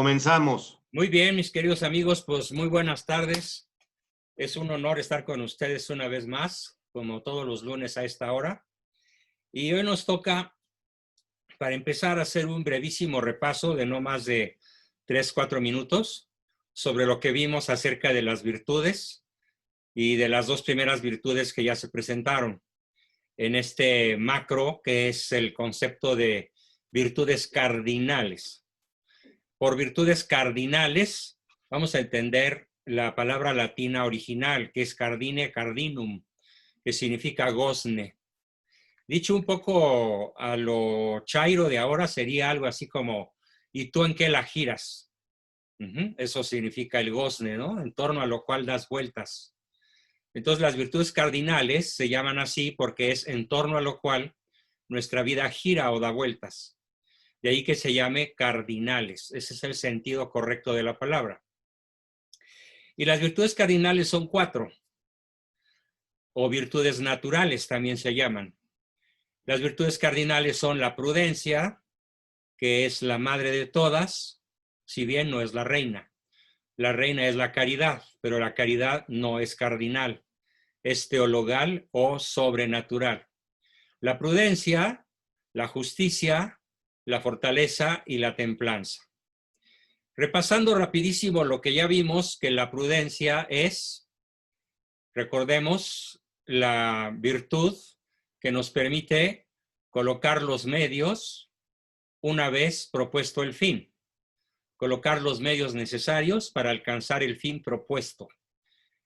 Comenzamos. Muy bien, mis queridos amigos, pues muy buenas tardes. Es un honor estar con ustedes una vez más, como todos los lunes a esta hora. Y hoy nos toca, para empezar, a hacer un brevísimo repaso de no más de 3-4 minutos sobre lo que vimos acerca de las virtudes y de las dos primeras virtudes que ya se presentaron en este macro, que es el concepto de virtudes cardinales. Por virtudes cardinales vamos a entender la palabra latina original, que es cardine cardinum, que significa gozne. Dicho un poco a lo chairo de ahora, sería algo así como, ¿y tú en qué la giras? Eso significa el gozne, ¿no? En torno a lo cual das vueltas. Entonces, las virtudes cardinales se llaman así porque es en torno a lo cual nuestra vida gira o da vueltas. De ahí que se llame cardinales. Ese es el sentido correcto de la palabra. Y las virtudes cardinales son 4, o virtudes naturales también se llaman. Las virtudes cardinales son la prudencia, que es la madre de todas, si bien no es la reina. La reina es la caridad, pero la caridad no es cardinal, es teologal o sobrenatural. La prudencia, la justicia, la fortaleza y la templanza. Repasando rapidísimo lo que ya vimos, que la prudencia es, recordemos, la virtud que nos permite colocar los medios una vez propuesto el fin, colocar los medios necesarios para alcanzar el fin propuesto.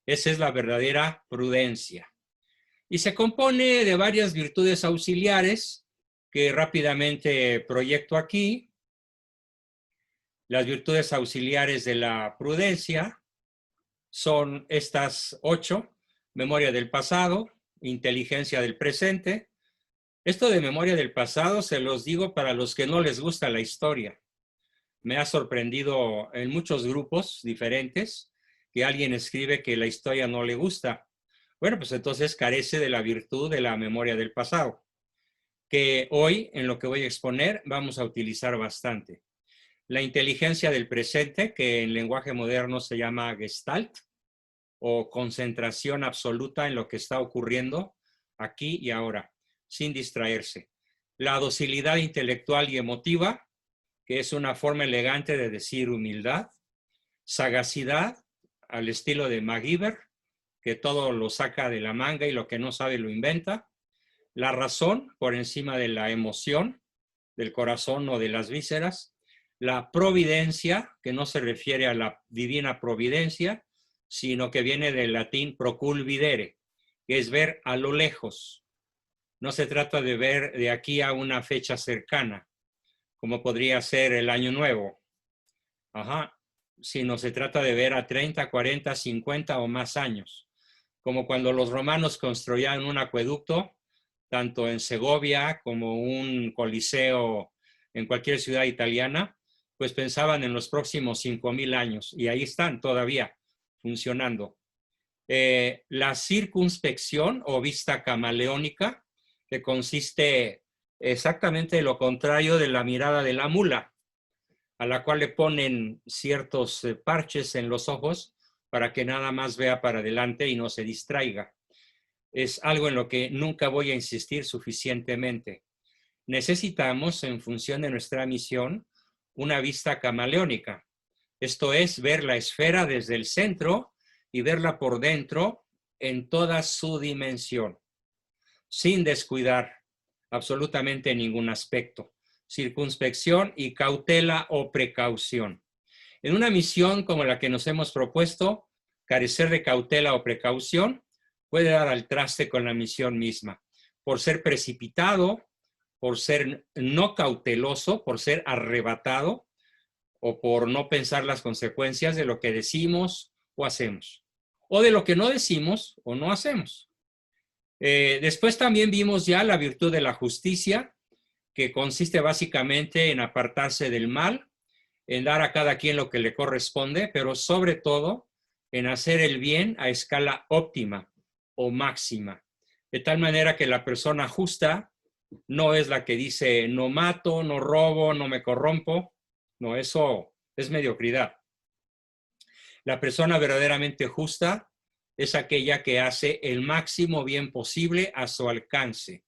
Esa es la verdadera prudencia. Y se compone de varias virtudes auxiliares que rápidamente proyecto aquí. Las virtudes auxiliares de la prudencia son estas 8: memoria del pasado, inteligencia del presente. Esto de memoria del pasado se los digo para los que no les gusta la historia. Me ha sorprendido en muchos grupos diferentes que alguien escribe que la historia no le gusta. Bueno, pues entonces carece de la virtud de la memoria del pasado, que hoy en lo que voy a exponer vamos a utilizar bastante. La inteligencia del presente, que en lenguaje moderno se llama Gestalt, o concentración absoluta en lo que está ocurriendo aquí y ahora, sin distraerse. La docilidad intelectual y emotiva, que es una forma elegante de decir humildad. Sagacidad, al estilo de MacGyver, que todo lo saca de la manga y lo que no sabe lo inventa. La razón, por encima de la emoción, del corazón o de las vísceras. La providencia, que no se refiere a la divina providencia, sino que viene del latín proculvidere, que es ver a lo lejos. No se trata de ver de aquí a una fecha cercana, como podría ser el Año Nuevo, sino se trata de ver a 30, 40, 50 o más años, como cuando los romanos construían un acueducto, tanto en Segovia como un coliseo en cualquier ciudad italiana, pues pensaban en los próximos 5,000 años y ahí están todavía funcionando. La circunspección o vista camaleónica, que consiste exactamente en lo contrario de la mirada de la mula, a la cual le ponen ciertos parches en los ojos para que nada más vea para adelante y no se distraiga. Es algo en lo que nunca voy a insistir suficientemente. Necesitamos, en función de nuestra misión, una vista camaleónica. Esto es, ver la esfera desde el centro y verla por dentro en toda su dimensión, sin descuidar absolutamente ningún aspecto. Circunspección y cautela o precaución. En una misión como la que nos hemos propuesto, carecer de cautela o precaución puede dar al traste con la misión misma, por ser precipitado, por ser no cauteloso, por ser arrebatado o por no pensar las consecuencias de lo que decimos o hacemos, o de lo que no decimos o no hacemos. Después también vimos ya la virtud de la justicia, que consiste básicamente en apartarse del mal, en dar a cada quien lo que le corresponde, pero sobre todo en hacer el bien a escala óptima o máxima, de tal manera que la persona justa no es la que dice no mato, no robo, no me corrompo. No, eso es mediocridad. La persona verdaderamente justa es aquella que hace el máximo bien posible a su alcance,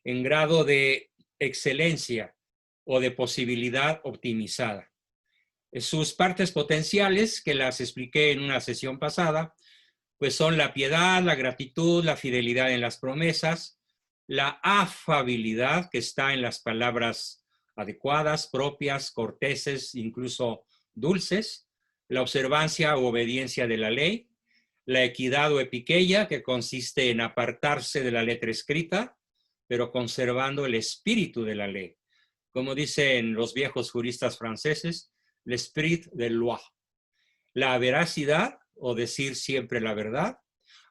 en grado de excelencia o de posibilidad optimizada. Sus partes potenciales, que las expliqué en una sesión pasada, pues son la piedad, la gratitud, la fidelidad en las promesas, la afabilidad, que está en las palabras adecuadas, propias, corteses, incluso dulces, la observancia u obediencia de la ley, la equidad o epiqueia, que consiste en apartarse de la letra escrita, pero conservando el espíritu de la ley. Como dicen los viejos juristas franceses, l'esprit de loi. La veracidad, o decir siempre la verdad,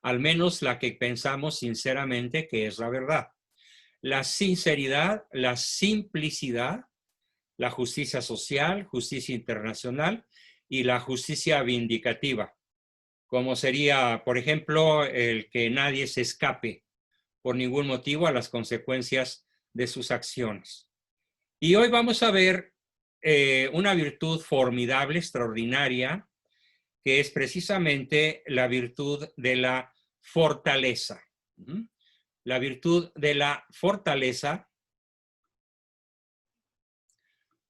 al menos la que pensamos sinceramente que es la verdad. La sinceridad, la simplicidad, la justicia social, justicia internacional y la justicia vindicativa, como sería, por ejemplo, el que nadie se escape por ningún motivo a las consecuencias de sus acciones. Y hoy vamos a ver una virtud formidable, extraordinaria, que es precisamente la virtud de la fortaleza. La virtud de la fortaleza.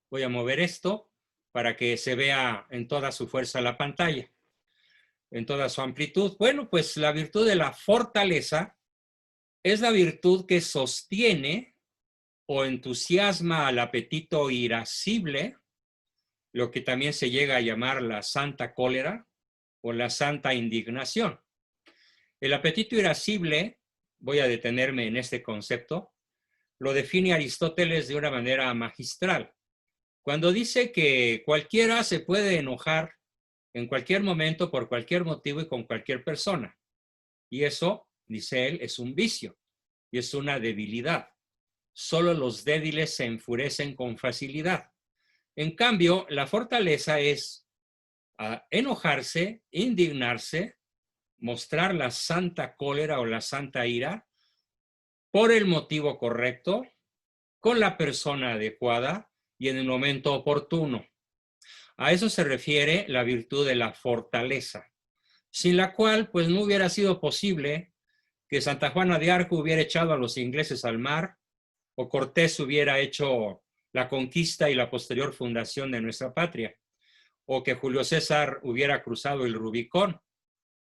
Voy a mover esto para que se vea en toda su fuerza la pantalla, en toda su amplitud. Bueno, pues la virtud de la fortaleza es la virtud que sostiene o entusiasma al apetito irascible, lo que también se llega a llamar la santa cólera o la santa indignación. El apetito irascible, voy a detenerme en este concepto, lo define Aristóteles de una manera magistral, cuando dice que cualquiera se puede enojar en cualquier momento, por cualquier motivo y con cualquier persona. Y eso, dice él, es un vicio y es una debilidad. Solo los débiles se enfurecen con facilidad. En cambio, la fortaleza es enojarse, indignarse, mostrar la santa cólera o la santa ira por el motivo correcto, con la persona adecuada y en el momento oportuno. A eso se refiere la virtud de la fortaleza, sin la cual pues no hubiera sido posible que Santa Juana de Arco hubiera echado a los ingleses al mar, o Cortés hubiera hecho la conquista y la posterior fundación de nuestra patria, o que Julio César hubiera cruzado el Rubicón,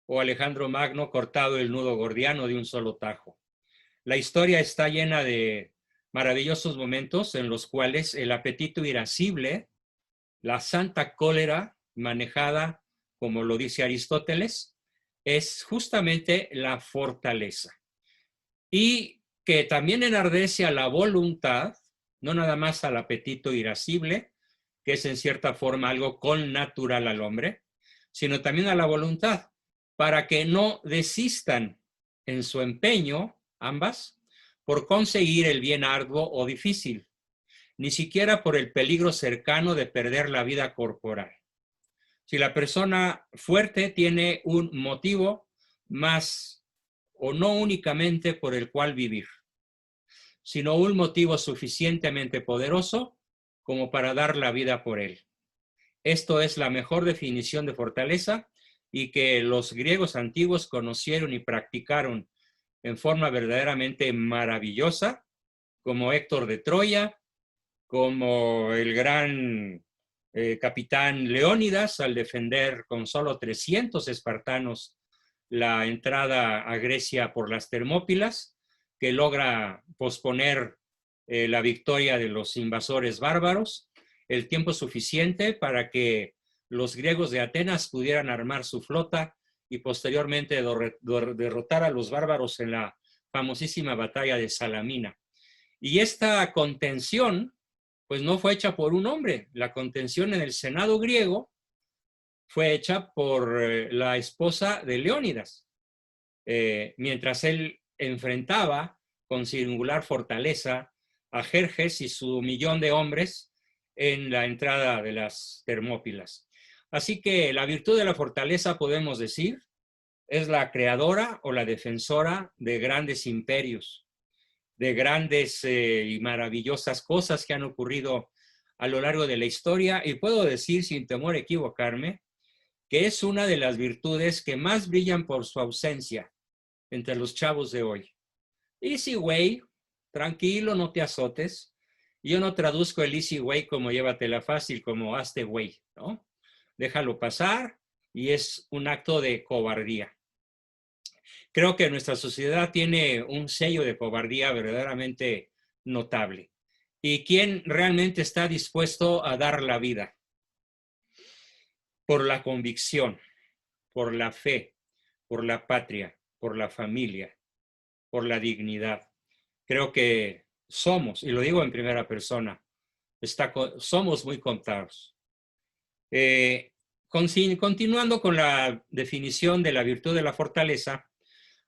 o Alejandro Magno cortado el nudo gordiano de un solo tajo. La historia está llena de maravillosos momentos en los cuales el apetito irascible, la santa cólera manejada, como lo dice Aristóteles, es justamente la fortaleza. Y que también enardece a la voluntad, no nada más al apetito irascible, que es en cierta forma algo connatural al hombre, sino también a la voluntad, para que no desistan en su empeño, ambas, por conseguir el bien arduo o difícil, ni siquiera por el peligro cercano de perder la vida corporal. Si la persona fuerte tiene un motivo más o no únicamente por el cual vivir, sino un motivo suficientemente poderoso como para dar la vida por él. Esto es la mejor definición de fortaleza y que los griegos antiguos conocieron y practicaron en forma verdaderamente maravillosa, como Héctor de Troya, como el gran capitán Leónidas al defender con solo 300 espartanos la entrada a Grecia por las Termópilas, que logra posponer la victoria de los invasores bárbaros, el tiempo suficiente para que los griegos de Atenas pudieran armar su flota y posteriormente derrotar a los bárbaros en la famosísima batalla de Salamina. Y esta contención, pues no fue hecha por un hombre. La contención en el Senado griego fue hecha por la esposa de Leónidas, mientras él enfrentaba con singular fortaleza a Jerjes y su 1.000.000 de hombres en la entrada de las Termópilas. Así que la virtud de la fortaleza, podemos decir, es la creadora o la defensora de grandes imperios, de grandes y maravillosas cosas que han ocurrido a lo largo de la historia y puedo decir sin temor a equivocarme que es una de las virtudes que más brillan por su ausencia entre los chavos de hoy. Easy way, tranquilo, no te azotes. Yo no traduzco el easy way como llévatela fácil, como hazte güey, ¿no? Déjalo pasar y es un acto de cobardía. Creo que nuestra sociedad tiene un sello de cobardía verdaderamente notable. ¿Y quién realmente está dispuesto a dar la vida? Por la convicción, por la fe, por la patria, por la familia, por la dignidad. Creo que somos, y lo digo en primera persona, somos muy contados. Continuando con la definición de la virtud de la fortaleza,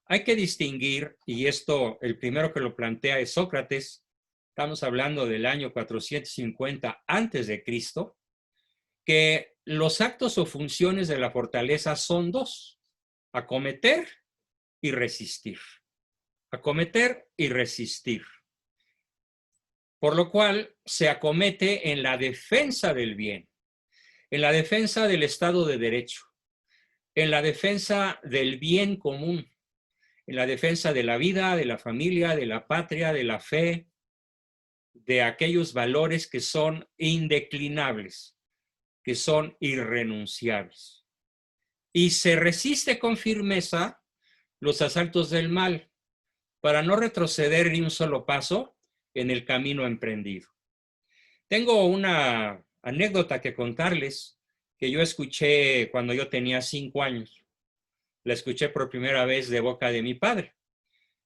hay que distinguir, y esto el primero que lo plantea es Sócrates, estamos hablando del año 450 antes de Cristo, que los actos o funciones de la fortaleza son dos: acometer y resistir. Acometer y resistir. Por lo cual se acomete en la defensa del bien, en la defensa del Estado de Derecho, en la defensa del bien común, en la defensa de la vida, de la familia, de la patria, de la fe, de aquellos valores que son indeclinables, que son irrenunciables. Y se resiste con firmeza los asaltos del mal para no retroceder ni un solo paso en el camino emprendido. Tengo una anécdota que contarles que yo escuché cuando yo tenía 5 años. La escuché por primera vez de boca de mi padre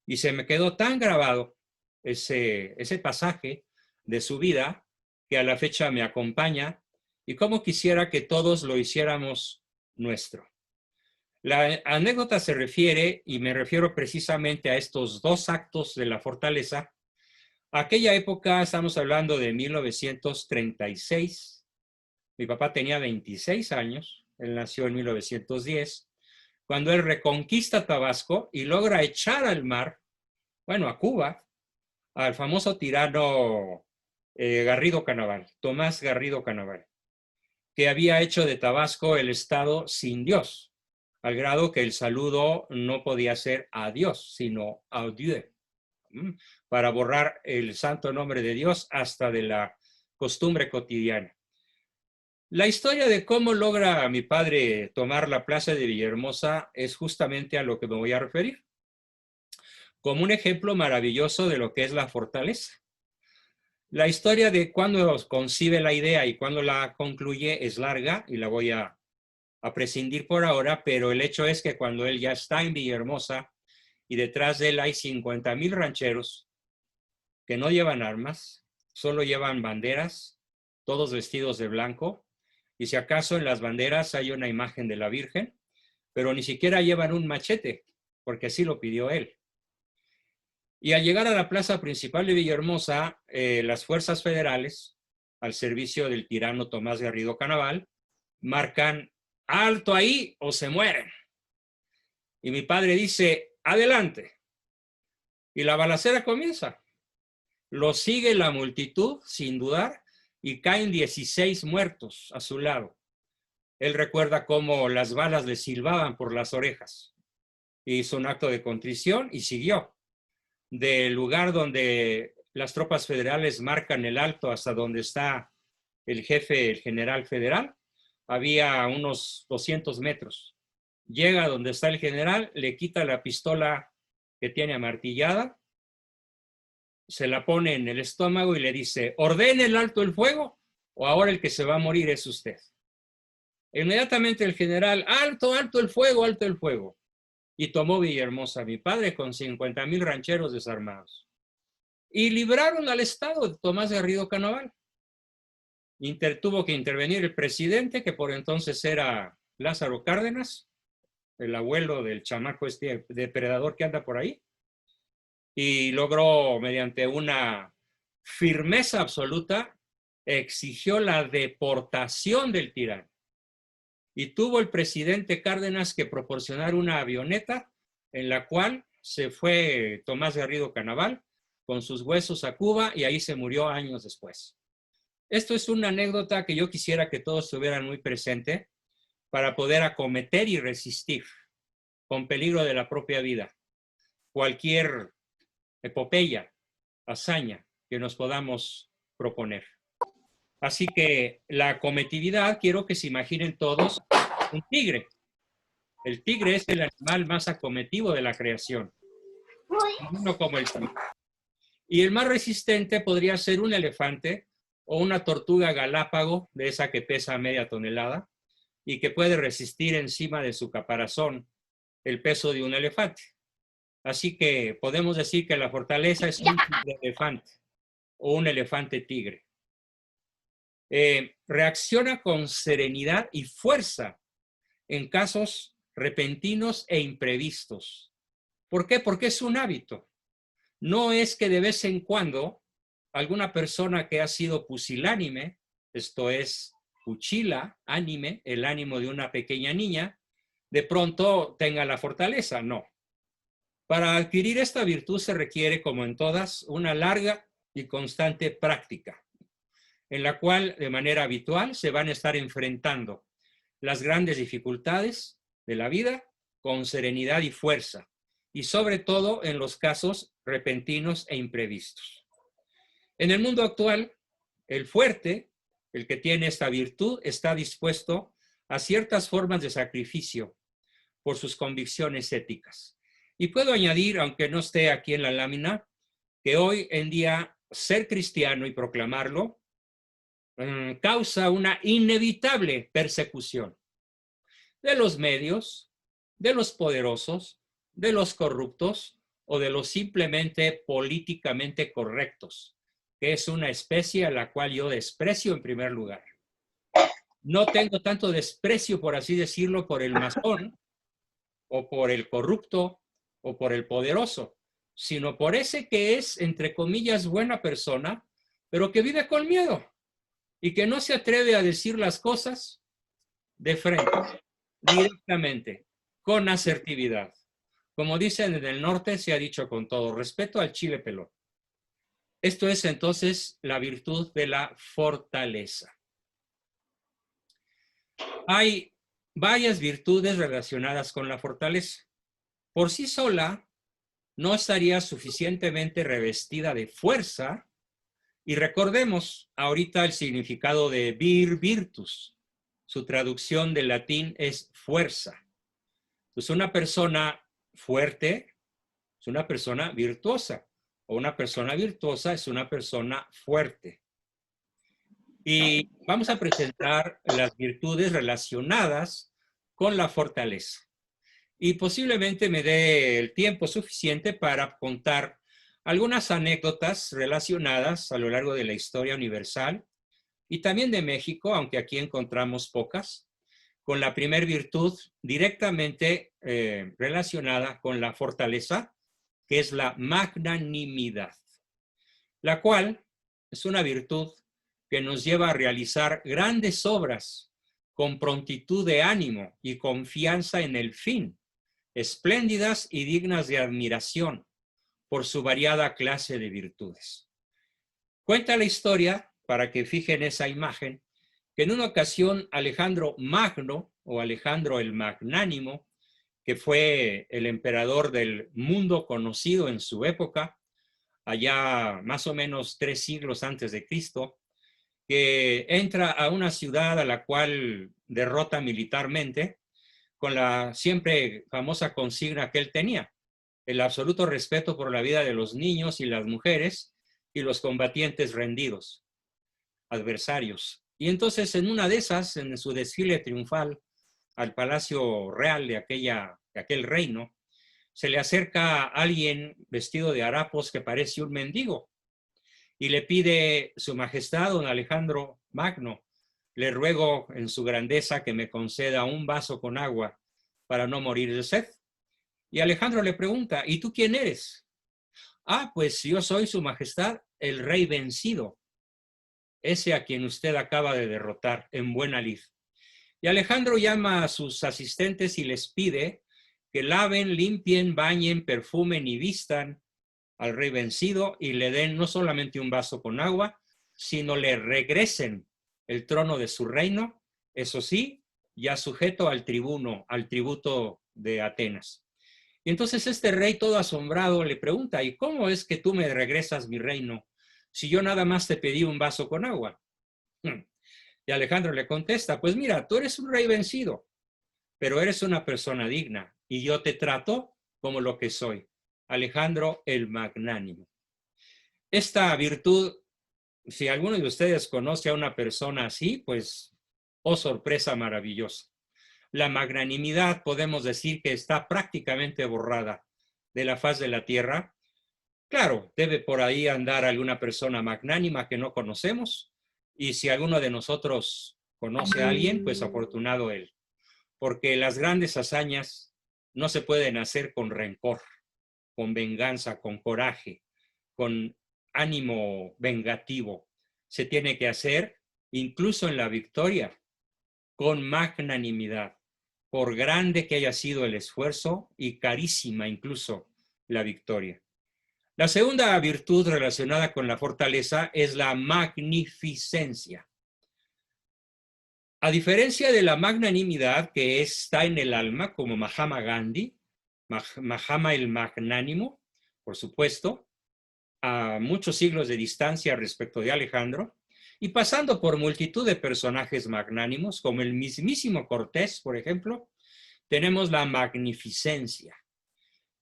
y se me quedó tan grabado ese pasaje de su vida que a la fecha me acompaña y como quisiera que todos lo hiciéramos nuestro. La anécdota se refiere, y me refiero precisamente a estos dos actos de la fortaleza. Aquella época, estamos hablando de 1936, mi papá tenía 26 años, él nació en 1910, cuando él reconquista Tabasco y logra echar al mar, bueno, a Cuba, al famoso tirano Garrido Canaval, Tomás Garrido Canaval, que había hecho de Tabasco el estado sin Dios, al grado que el saludo no podía ser adiós, sino adieu, para borrar el santo nombre de Dios hasta de la costumbre cotidiana. La historia de cómo logra mi padre tomar la plaza de Villahermosa es justamente a lo que me voy a referir, como un ejemplo maravilloso de lo que es la fortaleza. La historia de cuándo concibe la idea y cuándo la concluye es larga y la voy a prescindir por ahora, pero el hecho es que cuando él ya está en Villahermosa y detrás de él hay 50,000 rancheros que no llevan armas, solo llevan banderas, todos vestidos de blanco, y si acaso en las banderas hay una imagen de la Virgen, pero ni siquiera llevan un machete, porque así lo pidió él. Y al llegar a la plaza principal de Villahermosa, las fuerzas federales, al servicio del tirano Tomás Garrido Canaval, marcan alto ahí o se mueren. Y mi padre dice, adelante. Y la balacera comienza. Lo sigue la multitud, sin dudar, y caen 16 muertos a su lado. Él recuerda cómo las balas le silbaban por las orejas. Hizo un acto de contrición y siguió. Del lugar donde las tropas federales marcan el alto hasta donde está el jefe, el general federal, había unos 200 metros. Llega donde está el general, le quita la pistola que tiene amartillada, se la pone en el estómago y le dice, ordene el alto el fuego o ahora el que se va a morir es usted. Inmediatamente el general, alto, alto el fuego, alto el fuego. Y tomó Villahermosa, mi padre, con 50,000 rancheros desarmados. Y libraron al estado de Tomás Garrido Canaval. Tuvo que intervenir el presidente, que por entonces era Lázaro Cárdenas, el abuelo del chamaco este depredador que anda por ahí, y logró, mediante una firmeza absoluta, exigió la deportación del tirano. Y tuvo el presidente Cárdenas que proporcionar una avioneta en la cual se fue Tomás Garrido Canaval con sus huesos a Cuba y ahí se murió años después. Esto es una anécdota que yo quisiera que todos tuvieran muy presente para poder acometer y resistir, con peligro de la propia vida, cualquier epopeya, hazaña que nos podamos proponer. Así que la acometividad, quiero que se imaginen todos un tigre. El tigre es el animal más acometivo de la creación, uno como el tigre. Y el más resistente podría ser un elefante o una tortuga galápago, de esa que pesa media tonelada y que puede resistir encima de su caparazón el peso de un elefante. Así que podemos decir que la fortaleza es un tigre elefante o un elefante tigre. Reacciona con serenidad y fuerza en casos repentinos e imprevistos. ¿Por qué? Porque es un hábito. No es que de vez en cuando alguna persona que ha sido pusilánime, esto es puchila, ánime, el ánimo de una pequeña niña, de pronto tenga la fortaleza. No. Para adquirir esta virtud se requiere, como en todas, una larga y constante práctica, en la cual de manera habitual se van a estar enfrentando las grandes dificultades de la vida con serenidad y fuerza, y sobre todo en los casos repentinos e imprevistos. En el mundo actual, el fuerte, el que tiene esta virtud, está dispuesto a ciertas formas de sacrificio por sus convicciones éticas. Y puedo añadir, aunque no esté aquí en la lámina, que hoy en día ser cristiano y proclamarlo causa una inevitable persecución de los medios, de los poderosos, de los corruptos o de los simplemente políticamente correctos, que es una especie a la cual yo desprecio en primer lugar. No tengo tanto desprecio, por así decirlo, por el masón o por el corrupto o por el poderoso, sino por ese que es, entre comillas, buena persona, pero que vive con miedo y que no se atreve a decir las cosas de frente, directamente, con asertividad. Como dicen en el norte, se ha dicho con todo respeto al chile pelón. Esto es entonces la virtud de la fortaleza. Hay varias virtudes relacionadas con la fortaleza. Por sí sola, no estaría suficientemente revestida de fuerza. Y recordemos ahorita el significado de vir virtus. Su traducción del latín es fuerza. Pues una persona fuerte es una persona virtuosa, o una persona virtuosa es una persona fuerte. Y vamos a presentar las virtudes relacionadas con la fortaleza. Y posiblemente me dé el tiempo suficiente para contar algunas anécdotas relacionadas a lo largo de la historia universal y también de México, aunque aquí encontramos pocas, con la primer virtud directamente relacionada con la fortaleza, que es la magnanimidad, la cual es una virtud que nos lleva a realizar grandes obras con prontitud de ánimo y confianza en el fin, espléndidas y dignas de admiración por su variada clase de virtudes. Cuenta la historia, para que fijen esa imagen, que en una ocasión Alejandro Magno, o Alejandro el Magnánimo, que fue el emperador del mundo conocido en su época, allá más o menos 3 siglos antes de Cristo, que entra a una ciudad a la cual derrota militarmente, con la siempre famosa consigna que él tenía: el absoluto respeto por la vida de los niños y las mujeres y los combatientes rendidos, adversarios. Y entonces en una de esas, en su desfile triunfal al Palacio Real de aquel reino, se le acerca a alguien vestido de harapos que parece un mendigo y le pide: Su Majestad, don Alejandro Magno, le ruego en su grandeza que me conceda un vaso con agua para no morir de sed. Y Alejandro le pregunta: ¿y tú quién eres? Ah, pues yo soy Su Majestad, el rey vencido, ese a quien usted acaba de derrotar en buena lid. Y Alejandro llama a sus asistentes y les pide que laven, limpien, bañen, perfumen y vistan al rey vencido y le den no solamente un vaso con agua, sino le regresen el trono de su reino, eso sí, ya sujeto al tributo de Atenas. Y entonces este rey todo asombrado le pregunta, ¿y cómo es que tú me regresas mi reino si yo nada más te pedí un vaso con agua? Y Alejandro le contesta, pues mira, tú eres un rey vencido, pero eres una persona digna y yo te trato como lo que soy, Alejandro el Magnánimo. Esta virtud, si alguno de ustedes conoce a una persona así, pues, oh sorpresa maravillosa. La magnanimidad podemos decir que está prácticamente borrada de la faz de la tierra. Claro, debe por ahí andar alguna persona magnánima que no conocemos, y si alguno de nosotros conoce a alguien, pues afortunado él, porque las grandes hazañas no se pueden hacer con rencor, con venganza, con coraje, con ánimo vengativo. Se tiene que hacer, incluso en la victoria, con magnanimidad, por grande que haya sido el esfuerzo y carísima incluso la victoria. La segunda virtud relacionada con la fortaleza es la magnificencia. A diferencia de la magnanimidad que está en el alma, como Mahatma Gandhi, Mahatma el Magnánimo, por supuesto, a muchos siglos de distancia respecto de Alejandro, y pasando por multitud de personajes magnánimos, como el mismísimo Cortés, por ejemplo, tenemos la magnificencia,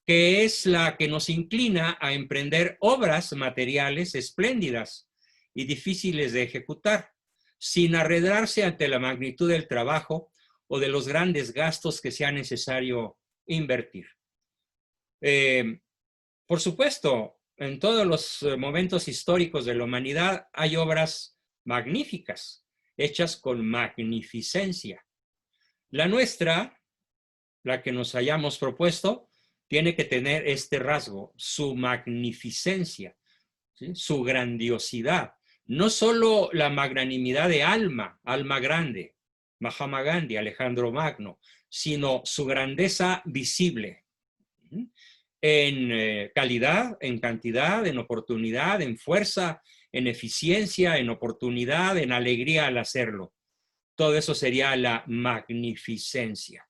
que es la que nos inclina a emprender obras materiales espléndidas y difíciles de ejecutar, sin arredrarse ante la magnitud del trabajo o de los grandes gastos que sea necesario invertir. Por supuesto, en todos los momentos históricos de la humanidad hay obras magníficas, hechas con magnificencia. La nuestra, la que nos hayamos propuesto, tiene que tener este rasgo, su magnificencia, ¿sí? Su grandiosidad. No solo la magnanimidad de alma grande, Mahatma Gandhi, Alejandro Magno, sino su grandeza visible. En calidad, en cantidad, en oportunidad, en fuerza, en eficiencia, en oportunidad, en alegría al hacerlo. Todo eso sería la magnificencia.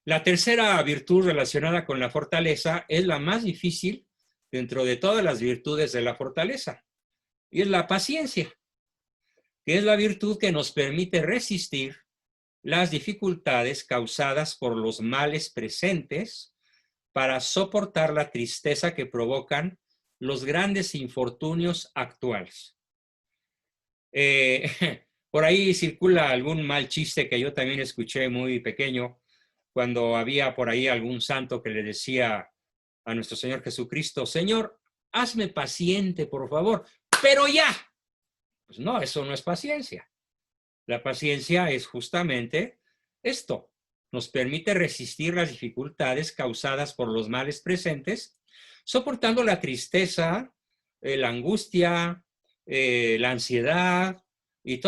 La tercera virtud relacionada con la fortaleza es la más difícil dentro de todas las virtudes de la fortaleza, y es la paciencia, que es la virtud que nos permite resistir las dificultades causadas por los males presentes para soportar la tristeza que provocan los grandes infortunios actuales. Por ahí circula algún mal chiste que yo también escuché muy pequeño, cuando había por ahí algún santo que le decía a nuestro Señor Jesucristo, Señor, hazme paciente, por favor, pero ya. Pues no, eso no es paciencia. La paciencia es justamente esto. Nos permite resistir las dificultades causadas por los males presentes, soportando la tristeza, la angustia, la ansiedad y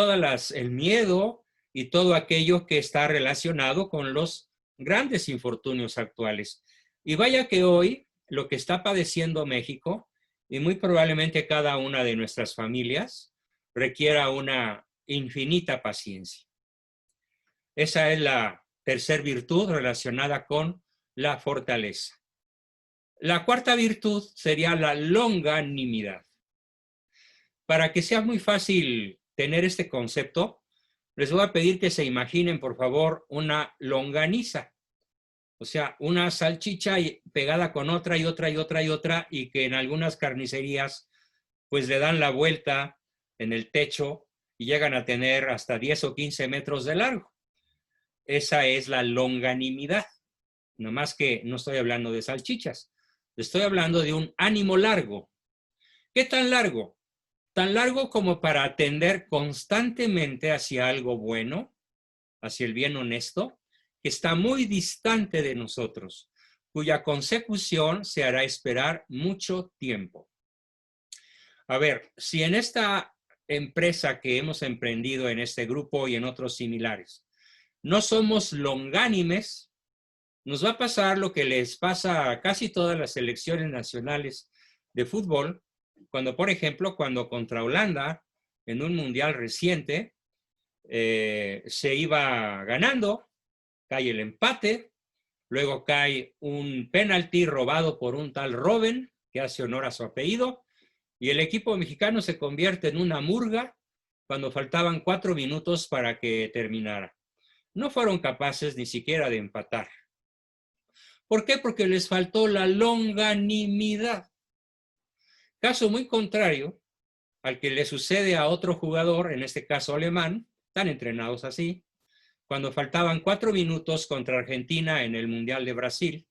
el miedo y todo aquello que está relacionado con los grandes infortunios actuales. Y vaya que hoy lo que está padeciendo México, y muy probablemente cada una de nuestras familias, requiera una infinita paciencia. Esa es la tercera virtud relacionada con la fortaleza. La cuarta virtud sería la longanimidad. Para que sea muy fácil tener este concepto, les voy a pedir que se imaginen, por favor, una longaniza. O sea, una salchicha pegada con otra y otra y otra y otra, y que en algunas carnicerías pues le dan la vuelta en el techo y llegan a tener hasta 10 o 15 metros de largo. Esa es la longanimidad. No más que no estoy hablando de salchichas, estoy hablando de un ánimo largo. ¿Qué tan largo? Tan largo como para atender constantemente hacia algo bueno, hacia el bien honesto, que está muy distante de nosotros, cuya consecución se hará esperar mucho tiempo. A ver, si en esta empresa que hemos emprendido en este grupo y en otros similares, no somos longánimes, nos va a pasar lo que les pasa a casi todas las selecciones nacionales de fútbol, Cuando, por ejemplo, cuando contra Holanda, en un mundial reciente, se iba ganando, cae el empate, luego cae un penalti robado por un tal Robben, que hace honor a su apellido, y el equipo mexicano se convierte en una murga cuando faltaban 4 minutos para que terminara. No fueron capaces ni siquiera de empatar. ¿Por qué? Porque les faltó la longanimidad. Caso muy contrario al que le sucede a otro jugador, en este caso alemán, tan entrenados así, cuando faltaban 4 minutos contra Argentina en el Mundial de Brasil,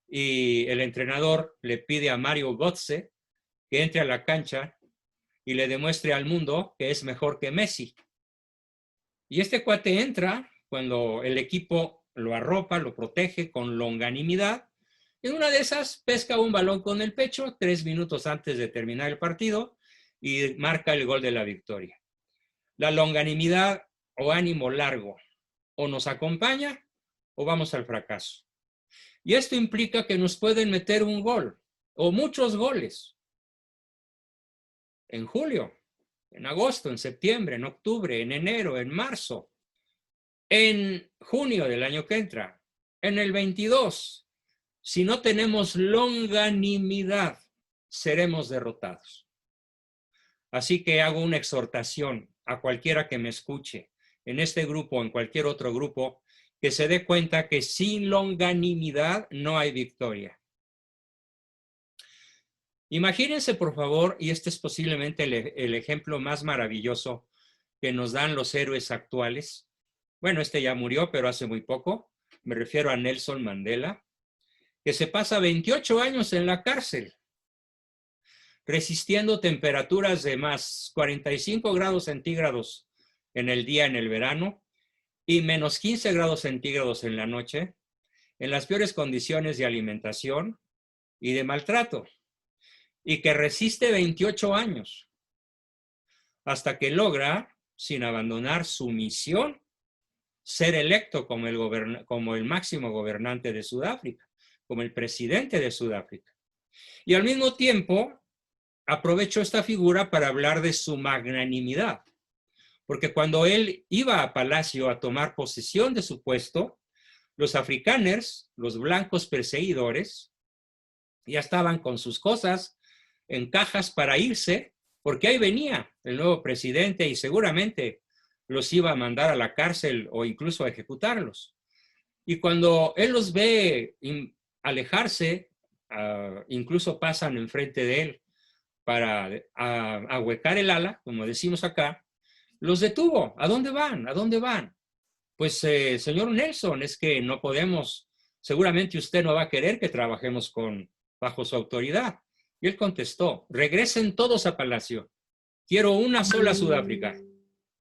y el entrenador le pide a Mario Götze que entre a la cancha y le demuestre al mundo que es mejor que Messi. Y este cuate entra cuando el equipo lo arropa, lo protege con longanimidad. En una de esas pesca un balón con el pecho 3 minutos antes de terminar el partido y marca el gol de la victoria. La longanimidad o ánimo largo o nos acompaña o vamos al fracaso. Y esto implica que nos pueden meter un gol o muchos goles en julio, en agosto, en septiembre, en octubre, en enero, en marzo, en junio del año que entra, en el 22. Si no tenemos longanimidad, seremos derrotados. Así que hago una exhortación a cualquiera que me escuche en este grupo o en cualquier otro grupo, que se dé cuenta que sin longanimidad no hay victoria. Imagínense, por favor, y este es posiblemente el ejemplo más maravilloso que nos dan los héroes actuales. Bueno, este ya murió, pero hace muy poco. Me refiero a Nelson Mandela, que se pasa 28 años en la cárcel, resistiendo temperaturas de más 45 grados centígrados en el día en el verano y menos 15 grados centígrados en la noche, en las peores condiciones de alimentación y de maltrato, y que resiste 28 años hasta que logra, sin abandonar su misión, ser electo como el máximo gobernante de Sudáfrica, como el presidente de Sudáfrica. Y al mismo tiempo, aprovecho esta figura para hablar de su magnanimidad, porque cuando él iba a Palacio a tomar posesión de su puesto, los afrikaners, los blancos perseguidores, ya estaban con sus cosas en cajas para irse, porque ahí venía el nuevo presidente y seguramente los iba a mandar a la cárcel o incluso a ejecutarlos. Y cuando él los ve alejarse, incluso pasan enfrente de él para ahuecar el ala, como decimos acá, los detuvo. ¿A dónde van? ¿A dónde van? Pues, señor Nelson, es que no podemos, seguramente usted no va a querer que trabajemos bajo su autoridad. Y él contestó, regresen todos a Palacio. Quiero una sola Sudáfrica,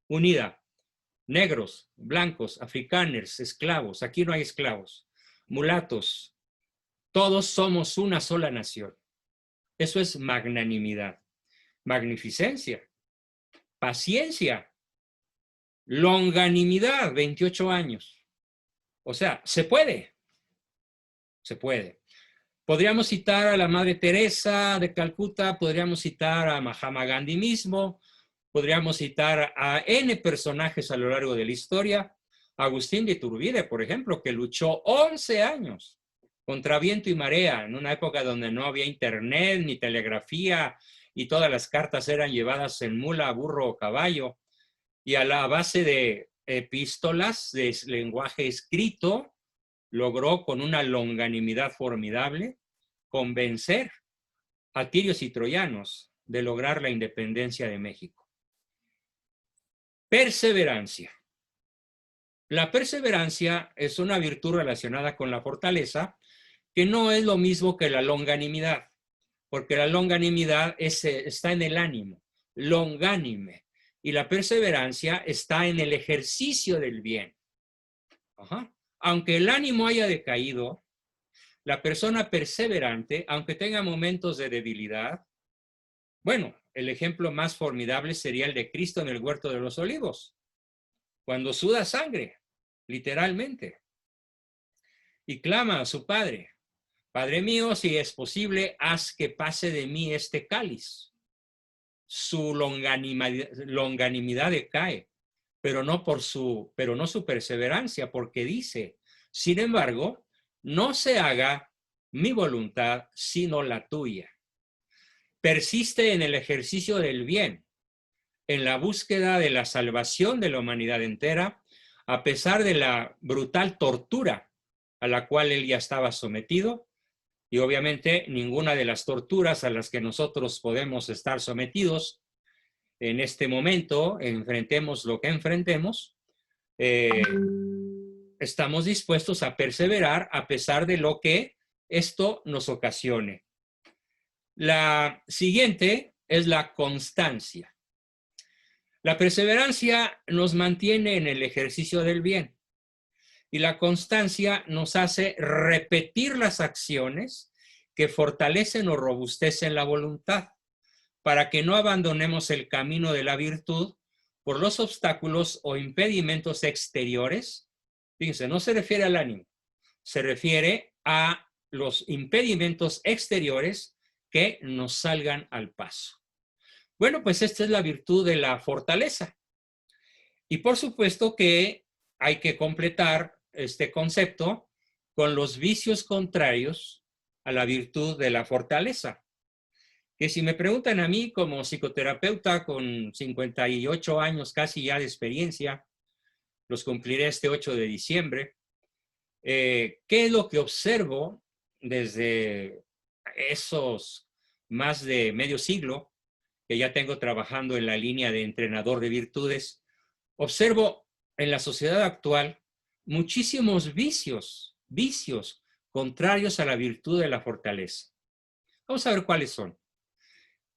unida. Negros, blancos, afrikaners, esclavos. Aquí no hay esclavos. Mulatos. Todos somos una sola nación. Eso es magnanimidad, magnificencia, paciencia, longanimidad, 28 años. O sea, se puede. Se puede. Podríamos citar a la Madre Teresa de Calcuta, podríamos citar a Mahatma Gandhi mismo, podríamos citar a N personajes a lo largo de la historia. Agustín de Iturbide, por ejemplo, que luchó 11 años contra viento y marea, en una época donde no había internet ni telegrafía y todas las cartas eran llevadas en mula, burro o caballo. Y a la base de epístolas, de lenguaje escrito, logró con una longanimidad formidable convencer a tirios y troyanos de lograr la independencia de México. Perseverancia. La perseverancia es una virtud relacionada con la fortaleza, que no es lo mismo que la longanimidad, porque la longanimidad está en el ánimo, longánime, y la perseverancia está en el ejercicio del bien. Aunque el ánimo haya decaído, la persona perseverante, aunque tenga momentos de debilidad, bueno, el ejemplo más formidable sería el de Cristo en el huerto de los olivos, cuando suda sangre, literalmente, y clama a su Padre, Padre mío, si es posible, haz que pase de mí este cáliz. su longanimidad decae, pero no su perseverancia, porque dice, sin embargo, no se haga mi voluntad, sino la tuya. Persiste en el ejercicio del bien, en la búsqueda de la salvación de la humanidad entera, a pesar de la brutal tortura a la cual él ya estaba sometido, y obviamente ninguna de las torturas a las que nosotros podemos estar sometidos en este momento, enfrentemos lo que enfrentemos, estamos dispuestos a perseverar a pesar de lo que esto nos ocasione. La siguiente es la constancia. La perseverancia nos mantiene en el ejercicio del bien y la constancia nos hace repetir las acciones que fortalecen o robustecen la voluntad para que no abandonemos el camino de la virtud por los obstáculos o impedimentos exteriores. Fíjense, no se refiere al ánimo, se refiere a los impedimentos exteriores que nos salgan al paso. Bueno, pues esta es la virtud de la fortaleza. Y por supuesto que hay que completar este concepto con los vicios contrarios a la virtud de la fortaleza. Que si me preguntan a mí como psicoterapeuta con 58 años casi ya de experiencia, los cumpliré este 8 de diciembre, ¿qué es lo que observo desde esos más de medio siglo que ya tengo trabajando en la línea de entrenador de virtudes? Observo en la sociedad actual muchísimos vicios contrarios a la virtud de la fortaleza. Vamos a ver cuáles son.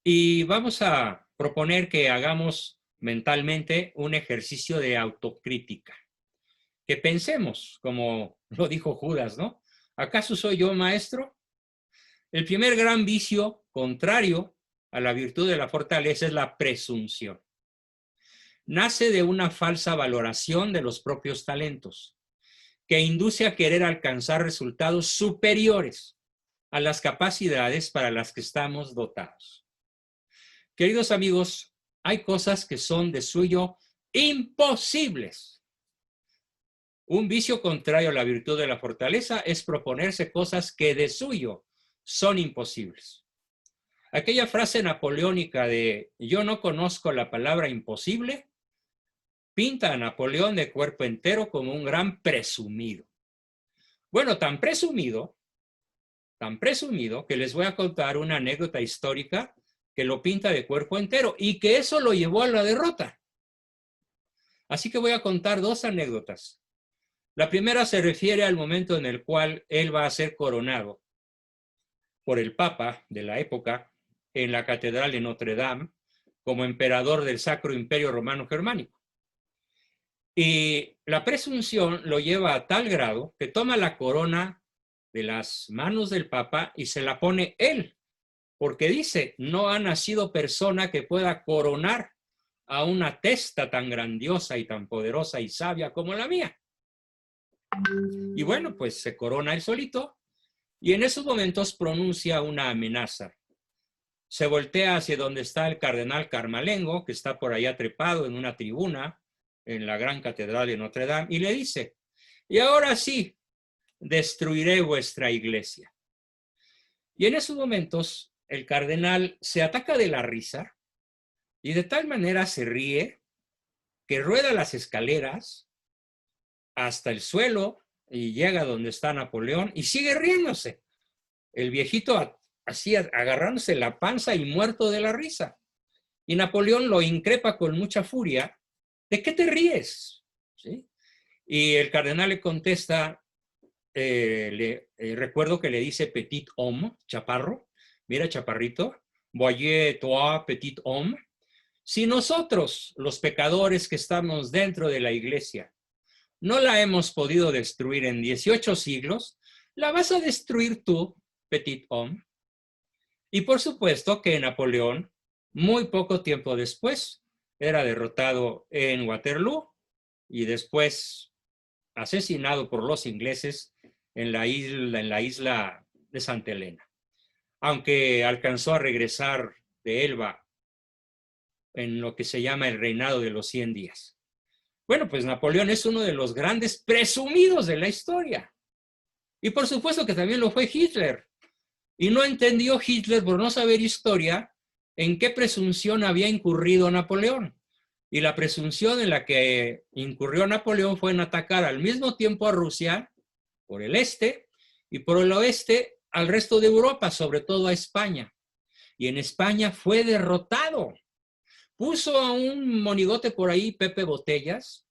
Y vamos a proponer que hagamos mentalmente un ejercicio de autocrítica. Que pensemos, como lo dijo Judas, ¿no? ¿Acaso soy yo maestro? El primer gran vicio contrario a la virtud de la fortaleza es la presunción. Nace de una falsa valoración de los propios talentos, que induce a querer alcanzar resultados superiores a las capacidades para las que estamos dotados. Queridos amigos, hay cosas que son de suyo imposibles. Un vicio contrario a la virtud de la fortaleza es proponerse cosas que de suyo son imposibles. Aquella frase napoleónica de "yo no conozco la palabra imposible" pinta a Napoleón de cuerpo entero como un gran presumido. Bueno, tan presumido que les voy a contar una anécdota histórica que lo pinta de cuerpo entero y que eso lo llevó a la derrota. Así que voy a contar dos anécdotas. La primera se refiere al momento en el cual él va a ser coronado por el Papa de la época en la Catedral de Notre Dame como emperador del Sacro Imperio Romano Germánico. Y la presunción lo lleva a tal grado que toma la corona de las manos del Papa y se la pone él, porque dice, no ha nacido persona que pueda coronar a una testa tan grandiosa y tan poderosa y sabia como la mía. Y bueno, pues se corona él solito y en esos momentos pronuncia una amenaza. Se voltea hacia donde está el cardenal Carmalengo, que está por allá trepado en una tribuna en la gran catedral de Notre Dame, y le dice, y ahora sí, destruiré vuestra iglesia. Y en esos momentos el cardenal se ataca de la risa y de tal manera se ríe que rueda las escaleras hasta el suelo y llega donde está Napoleón y sigue riéndose. El viejito así agarrándose la panza y muerto de la risa. Y Napoleón lo increpa con mucha furia. ¿De qué te ríes? ¿Sí? Y el cardenal le contesta, recuerdo que le dice petit homme, chaparro, mira chaparrito, voyez toi petit homme. Si nosotros, los pecadores que estamos dentro de la iglesia, no la hemos podido destruir en 18 siglos, la vas a destruir tú, petit homme. Y por supuesto que Napoleón, muy poco tiempo después, era derrotado en Waterloo y después asesinado por los ingleses en la isla de Santa Elena. Aunque alcanzó a regresar de Elba en lo que se llama el reinado de los 100 días. Bueno, pues Napoleón es uno de los grandes presumidos de la historia. Y por supuesto que también lo fue Hitler. Y no entendió Hitler, por no saber historia, en qué presunción había incurrido Napoleón. Y la presunción en la que incurrió Napoleón fue en atacar al mismo tiempo a Rusia por el este y por el oeste al resto de Europa, sobre todo a España. Y en España fue derrotado. Puso a un monigote por ahí, Pepe Botellas,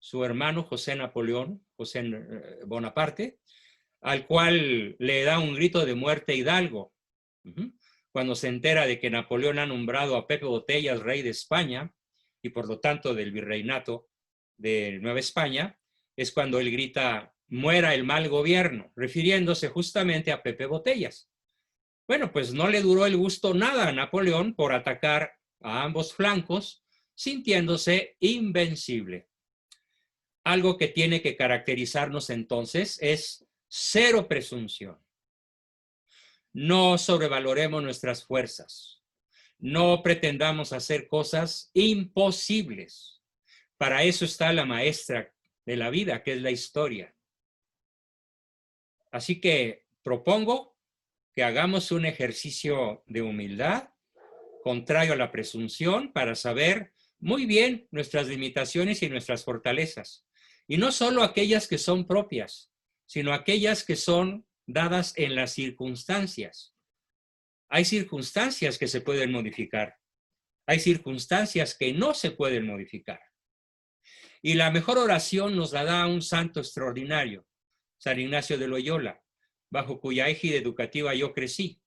su hermano José Napoleón, José Bonaparte, al cual le da un grito de muerte Hidalgo. Cuando se entera de que Napoleón ha nombrado a Pepe Botellas rey de España y por lo tanto del virreinato de Nueva España, es cuando él grita, muera el mal gobierno, refiriéndose justamente a Pepe Botellas. Bueno, pues no le duró el gusto nada a Napoleón por atacar a ambos flancos, sintiéndose invencible. Algo que tiene que caracterizarnos entonces es cero presunción. No sobrevaloremos nuestras fuerzas. No pretendamos hacer cosas imposibles. Para eso está la maestra de la vida, que es la historia. Así que propongo que hagamos un ejercicio de humildad, contrario a la presunción, para saber muy bien nuestras limitaciones y nuestras fortalezas. Y no solo aquellas que son propias, sino aquellas que son dadas en las circunstancias. Hay circunstancias que se pueden modificar. Hay circunstancias que no se pueden modificar. Y la mejor oración nos la da un santo extraordinario, San Ignacio de Loyola, bajo cuya égide educativa yo crecí,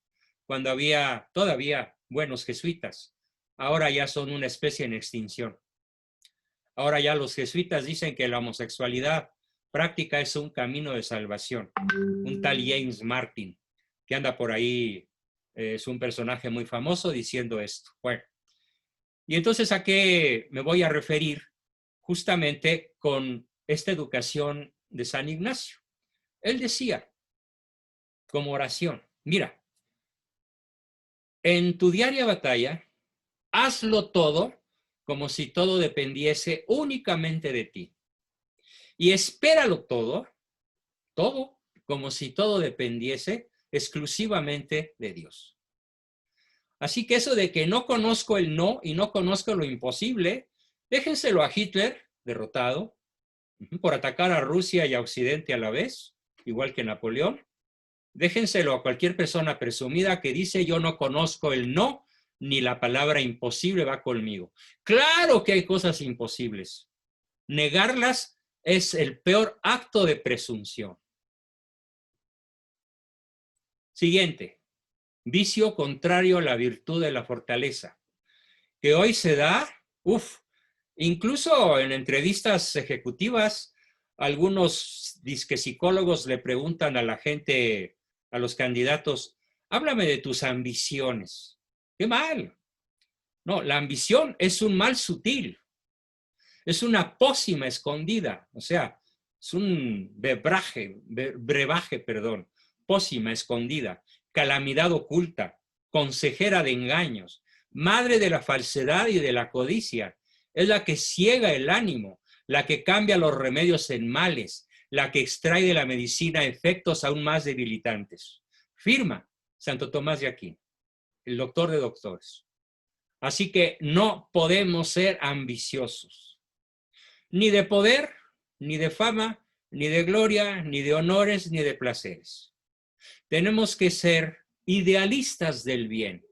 cuando había todavía buenos jesuitas. Ahora ya son una especie en extinción. Ahora ya los jesuitas dicen que la homosexualidad práctica es un camino de salvación. Un tal James Martin, que anda por ahí, es un personaje muy famoso diciendo esto. Bueno, y entonces ¿a qué me voy a referir? Justamente con esta educación de San Ignacio. Él decía, como oración, mira, en tu diaria batalla, hazlo todo como si todo dependiese únicamente de ti. Y espéralo todo, como si todo dependiese exclusivamente de Dios. Así que eso de que no conozco el no y no conozco lo imposible, déjenselo a Hitler, derrotado, por atacar a Rusia y a Occidente a la vez, igual que Napoleón. Déjenselo a cualquier persona presumida que dice yo no conozco el no, ni la palabra imposible va conmigo. Claro que hay cosas imposibles. Negarlas es el peor acto de presunción. Siguiente, vicio contrario a la virtud de la fortaleza, que hoy se da, incluso en entrevistas ejecutivas, algunos disque psicólogos le preguntan a la gente, a los candidatos, háblame de tus ambiciones. ¡Qué mal! No, la ambición es un mal sutil, es una pócima escondida, o sea, es un brebaje, pócima escondida, calamidad oculta, consejera de engaños, madre de la falsedad y de la codicia, es la que ciega el ánimo, la que cambia los remedios en males, la que extrae de la medicina efectos aún más debilitantes. Firma Santo Tomás de Aquino, el doctor de doctores. Así que no podemos ser ambiciosos, ni de poder, ni de fama, ni de gloria, ni de honores, ni de placeres. Tenemos que ser idealistas del bien.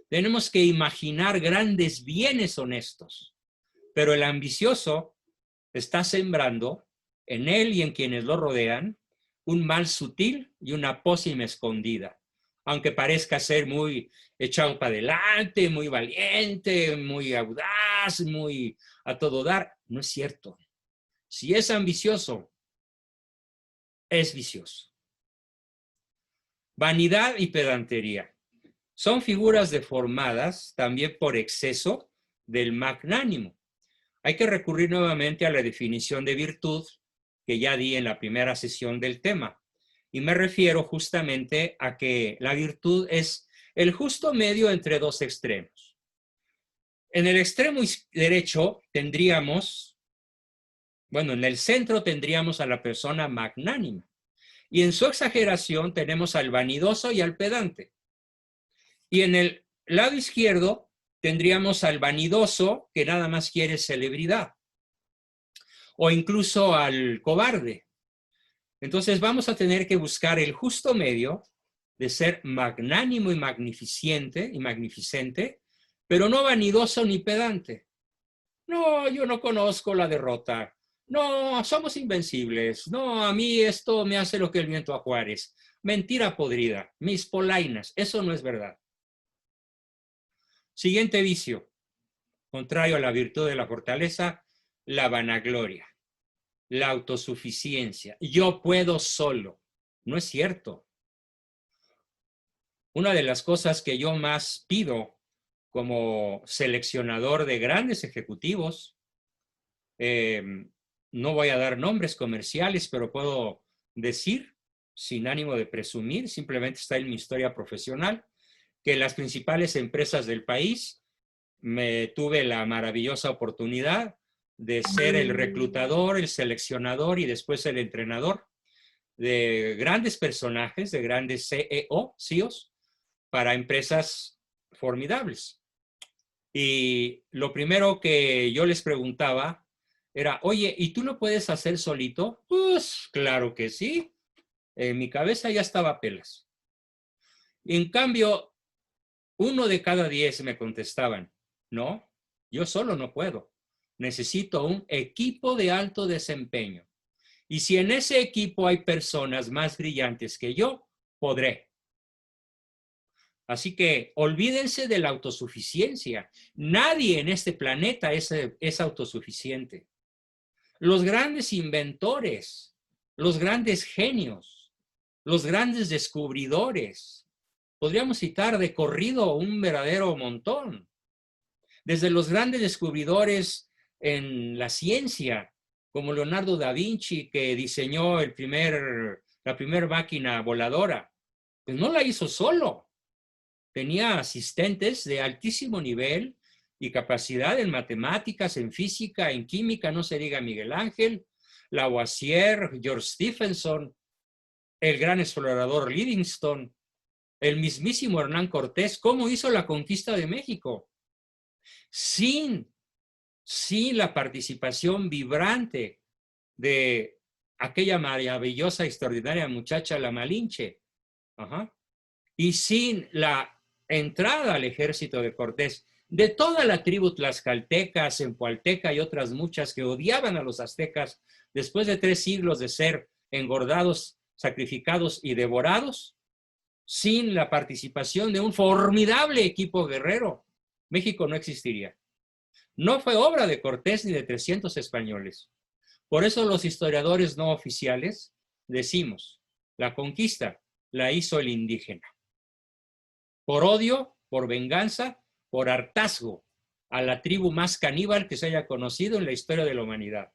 Tenemos que imaginar grandes bienes honestos, pero el ambicioso está sembrando en él y en quienes lo rodean un mal sutil y una pócima escondida, aunque parezca ser muy echado para adelante, muy valiente, muy audaz, muy a todo dar. No es cierto. Si es ambicioso, es vicioso. Vanidad y pedantería son figuras deformadas también por exceso del magnánimo. Hay que recurrir nuevamente a la definición de virtud que ya di en la primera sesión del tema. Y me refiero justamente a que la virtud es el justo medio entre dos extremos. En el extremo derecho tendríamos, bueno, en el centro tendríamos a la persona magnánima. Y en su exageración tenemos al vanidoso y al pedante. Y en el lado izquierdo tendríamos al vanidoso que nada más quiere celebridad. O incluso al cobarde. Entonces vamos a tener que buscar el justo medio de ser magnánimo y magnificente, pero no vanidoso ni pedante. No, yo no conozco la derrota. No, somos invencibles. No, a mí esto me hace lo que el viento a Juárez. Mentira podrida, mis polainas. Eso no es verdad. Siguiente vicio, contrario a la virtud de la fortaleza, la vanagloria, la autosuficiencia. Yo puedo solo. No es cierto. Una de las cosas que yo más pido como seleccionador de grandes ejecutivos, no voy a dar nombres comerciales, pero puedo decir, sin ánimo de presumir, simplemente está en mi historia profesional, que las principales empresas del país me tuve la maravillosa oportunidad de ser el reclutador, el seleccionador y después el entrenador de grandes personajes, de grandes CEOs, para empresas formidables. Y lo primero que yo les preguntaba era, oye, ¿y tú lo puedes hacer solito? Pues claro que sí. En mi cabeza ya estaba pelas. Y en cambio, 1 de cada 10 me contestaban, no, yo solo no puedo. Necesito un equipo de alto desempeño. Y si en ese equipo hay personas más brillantes que yo, podré. Así que olvídense de la autosuficiencia. Nadie en este planeta es autosuficiente. Los grandes inventores, los grandes genios, los grandes descubridores, podríamos citar de corrido un verdadero montón. Desde los grandes descubridores en la ciencia, como Leonardo da Vinci, que diseñó la primera máquina voladora, pues no la hizo solo. Tenía asistentes de altísimo nivel y capacidad en matemáticas, en física, en química, no se diga Miguel Ángel, Lavoisier, George Stephenson, el gran explorador Livingstone, el mismísimo Hernán Cortés. ¿Cómo hizo la conquista de México? Sin la participación vibrante de aquella maravillosa, extraordinaria muchacha, la Malinche. Y sin la entrada al ejército de Cortés, de toda la tribu tlaxcalteca, zempoalteca y otras muchas que odiaban a los aztecas después de 3 siglos de ser engordados, sacrificados y devorados, sin la participación de un formidable equipo guerrero, México no existiría. No fue obra de Cortés ni de 300 españoles. Por eso los historiadores no oficiales decimos, la conquista la hizo el indígena. Por odio, por venganza, por hartazgo a la tribu más caníbal que se haya conocido en la historia de la humanidad,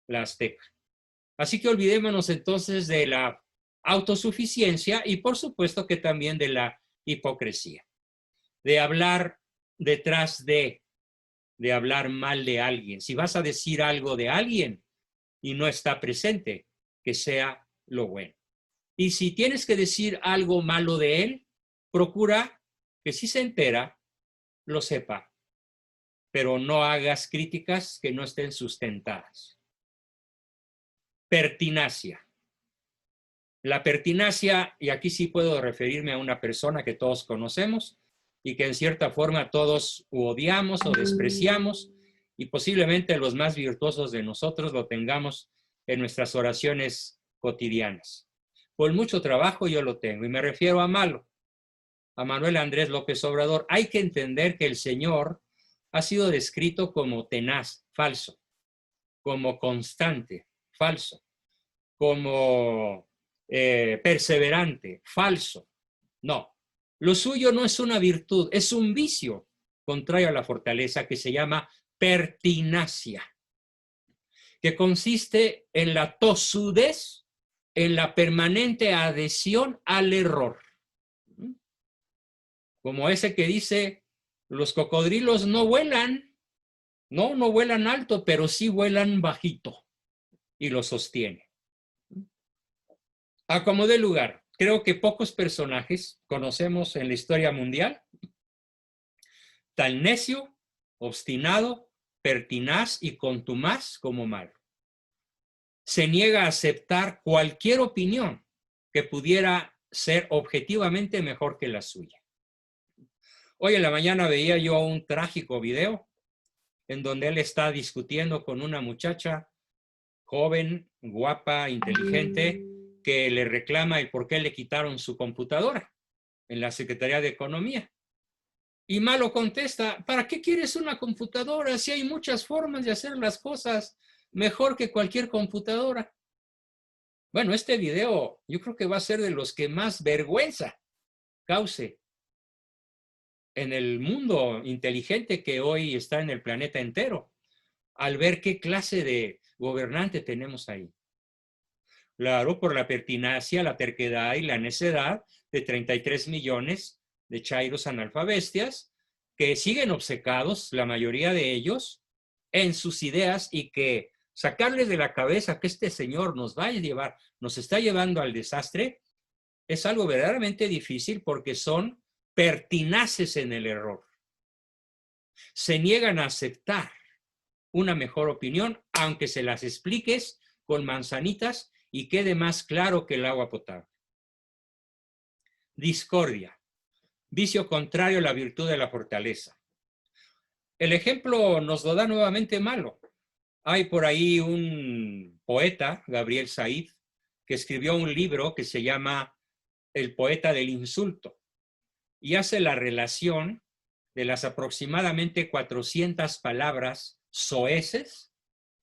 la azteca. Así que olvidémonos entonces de la autosuficiencia y por supuesto que también de la hipocresía, de hablar detrás de hablar mal de alguien. Si vas a decir algo de alguien y no está presente, que sea lo bueno. Y si tienes que decir algo malo de él, procura que si se entera, lo sepa, pero no hagas críticas que no estén sustentadas. Pertinacia. La pertinacia, y aquí sí puedo referirme a una persona que todos conocemos y que en cierta forma todos odiamos o despreciamos, y posiblemente los más virtuosos de nosotros lo tengamos en nuestras oraciones cotidianas. Por mucho trabajo yo lo tengo, y me refiero a malo, a Manuel Andrés López Obrador. Hay que entender que el Señor ha sido descrito como tenaz, falso, como constante, falso, como perseverante, falso. No, lo suyo no es una virtud, es un vicio contrario a la fortaleza que se llama pertinacia, que consiste en la tosudez, en la permanente adhesión al error. Como ese que dice, Los cocodrilos no vuelan, no vuelan alto, pero sí vuelan bajito y lo sostiene. A como dé lugar, creo que pocos personajes conocemos en la historia mundial tan necio, obstinado, pertinaz y contumaz como Malo. Se niega a aceptar cualquier opinión que pudiera ser objetivamente mejor que la suya. Hoy en la mañana veía yo un trágico video en donde él está discutiendo con una muchacha joven, guapa, inteligente, que le reclama el por qué le quitaron su computadora en la Secretaría de Economía. Y Malo contesta, ¿para qué quieres una computadora si hay muchas formas de hacer las cosas mejor que cualquier computadora? Bueno, este video yo creo que va a ser de los que más vergüenza cause en el mundo inteligente que hoy está en el planeta entero, al ver qué clase de gobernante tenemos ahí. Claro, por la pertinacia, la terquedad y la necedad de 33 millones de chairos analfabestias que siguen obcecados, la mayoría de ellos, en sus ideas y que sacarles de la cabeza que este señor nos va a llevar, nos está llevando al desastre, es algo verdaderamente difícil porque son pertinaces en el error. Se niegan a aceptar una mejor opinión, aunque se las expliques con manzanitas y quede más claro que el agua potable. Discordia, vicio contrario a la virtud de la fortaleza. El ejemplo nos lo da nuevamente Malo. Hay por ahí un poeta, Gabriel Said, que escribió un libro que se llama El poeta del insulto y hace la relación de las aproximadamente 400 palabras soeces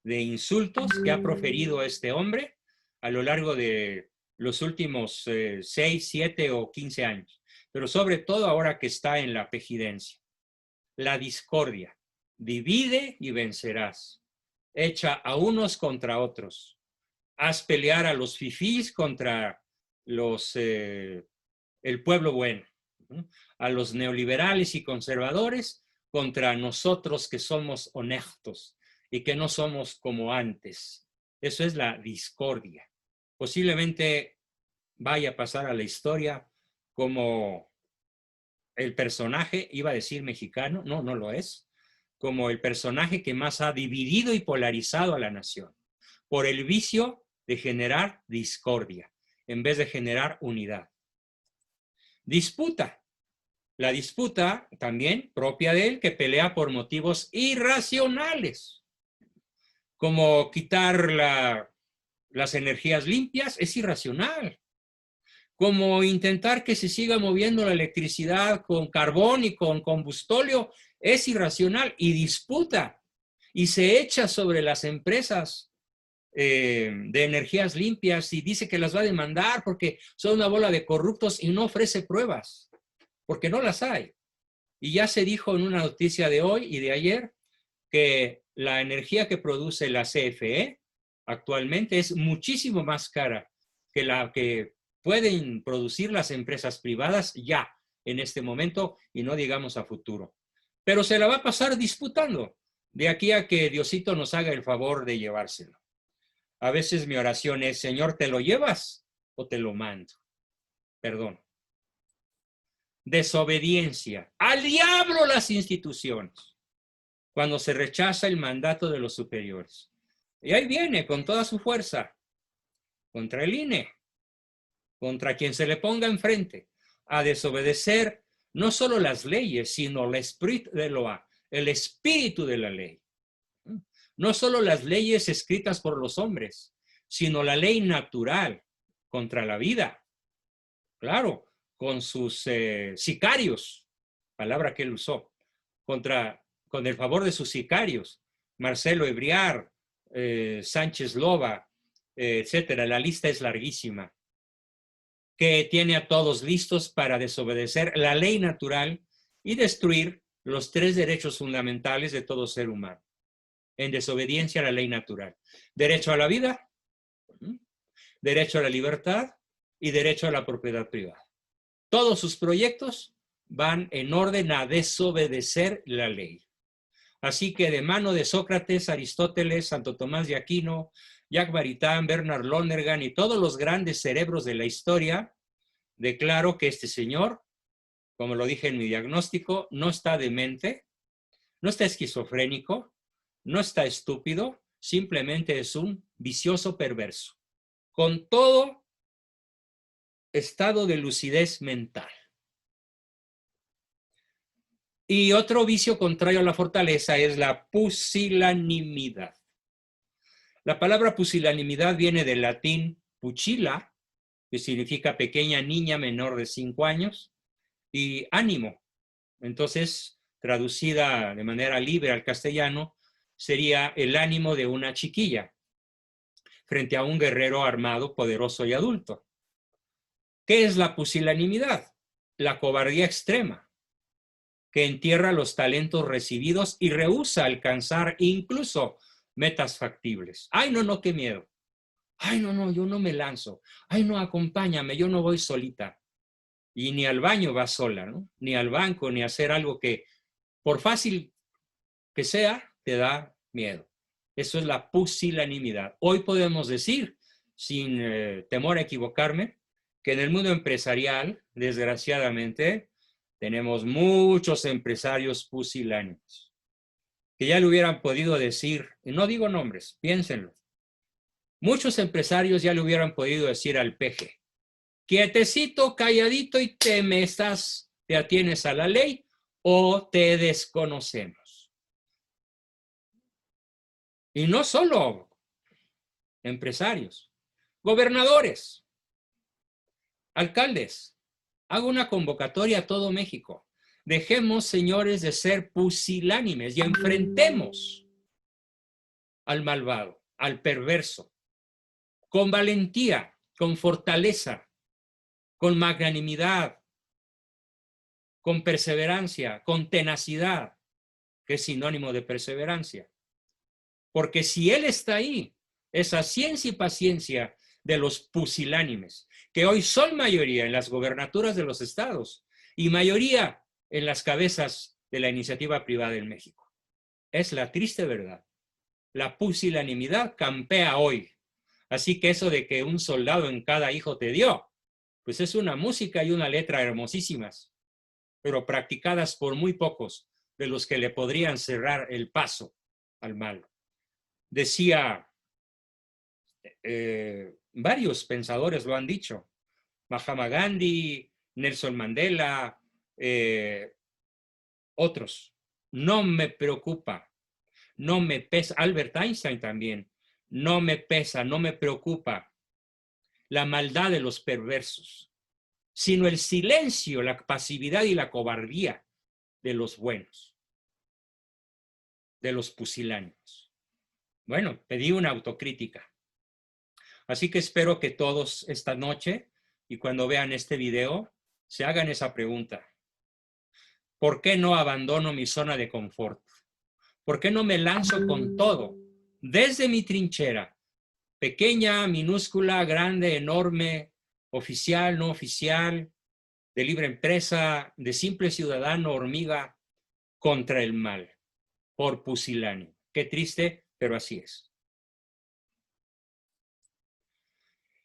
de insultos que ha proferido este hombre a lo largo de los últimos 6, 7 o 15 años, pero sobre todo ahora que está en la pejidencia. La discordia, divide y vencerás, echa a unos contra otros, haz pelear a los fifís contra el pueblo bueno, a los neoliberales y conservadores contra nosotros que somos honestos y que no somos como antes. Eso es la discordia. Posiblemente vaya a pasar a la historia como el personaje, iba a decir mexicano, no lo es, como el personaje que más ha dividido y polarizado a la nación, por el vicio de generar discordia, en vez de generar unidad. Disputa. La disputa también propia de él, que pelea por motivos irracionales, como quitar las energías limpias, es irracional. Como intentar que se siga moviendo la electricidad con carbón y con combustóleo, es irracional y disputa y se echa sobre las empresas de energías limpias y dice que las va a demandar porque son una bola de corruptos y no ofrece pruebas, porque no las hay. Y ya se dijo en una noticia de hoy y de ayer que la energía que produce la CFE actualmente es muchísimo más cara que la que pueden producir las empresas privadas ya en este momento y no digamos a futuro. Pero se la va a pasar disputando de aquí a que Diosito nos haga el favor de llevárselo. A veces mi oración es, Señor, ¿te lo llevas o te lo mando? Perdón. Desobediencia. ¡Al diablo las instituciones! Cuando se rechaza el mandato de los superiores. Y ahí viene con toda su fuerza contra el INE, contra quien se le ponga enfrente, a desobedecer no solo las leyes, sino el espíritu de la ley. No solo las leyes escritas por los hombres, sino la ley natural contra la vida. Claro, con sus sicarios, palabra que él usó, con el favor de sus sicarios, Marcelo Ebriard, Sánchez Loba, etcétera. La lista es larguísima, que tiene a todos listos para desobedecer la ley natural y destruir los 3 derechos fundamentales de todo ser humano, en desobediencia a la ley natural. Derecho a la vida, derecho a la libertad y derecho a la propiedad privada. Todos sus proyectos van en orden a desobedecer la ley. Así que de mano de Sócrates, Aristóteles, Santo Tomás de Aquino, Jacques Maritain, Bernard Lonergan y todos los grandes cerebros de la historia, declaro que este señor, como lo dije en mi diagnóstico, no está demente, no está esquizofrénico, no está estúpido, simplemente es un vicioso perverso, con todo estado de lucidez mental. Y otro vicio contrario a la fortaleza es la pusilanimidad. La palabra pusilanimidad viene del latín puchila, que significa pequeña niña menor de 5 años, y ánimo. Entonces, traducida de manera libre al castellano, sería el ánimo de una chiquilla frente a un guerrero armado, poderoso y adulto. ¿Qué es la pusilanimidad? La cobardía extrema, que entierra los talentos recibidos y rehúsa alcanzar incluso metas factibles. Ay, no, qué miedo. Ay, no, yo no me lanzo. Ay, no, acompáñame, yo no voy solita. Y ni al baño va sola, ¿no? Ni al banco, ni a hacer algo que, por fácil que sea, te da miedo. Eso es la pusilanimidad. Hoy podemos decir, sin temor a equivocarme, que en el mundo empresarial, desgraciadamente, tenemos muchos empresarios pusilánimes, que ya le hubieran podido decir, y no digo nombres, piénsenlo, muchos empresarios ya le hubieran podido decir al peje, quietecito, calladito y te atienes a la ley o te desconocemos. Y no solo empresarios, gobernadores, alcaldes. Hago una convocatoria a todo México. Dejemos, señores, de ser pusilánimes y enfrentemos al malvado, al perverso, con valentía, con fortaleza, con magnanimidad, con perseverancia, con tenacidad, que es sinónimo de perseverancia. Porque si Él está ahí, esa ciencia y paciencia de los pusilánimes, que hoy son mayoría en las gobernaturas de los estados y mayoría en las cabezas de la iniciativa privada en México. Es la triste verdad. La pusilanimidad campea hoy. Así que eso de que un soldado en cada hijo te dio, pues es una música y una letra hermosísimas, pero practicadas por muy pocos de los que le podrían cerrar el paso al mal. Decía, varios pensadores lo han dicho, Mahatma Gandhi, Nelson Mandela, otros. No me preocupa, no me pesa, Albert Einstein también, no me pesa, no me preocupa la maldad de los perversos, sino el silencio, la pasividad y la cobardía de los buenos, de los pusilánimes. Bueno, pedí una autocrítica. Así que espero que todos esta noche y cuando vean este video se hagan esa pregunta. ¿Por qué no abandono mi zona de confort? ¿Por qué no me lanzo con todo? Desde mi trinchera, pequeña, minúscula, grande, enorme, oficial, no oficial, de libre empresa, de simple ciudadano, hormiga, contra el mal, por pusilánime. Qué triste, pero así es.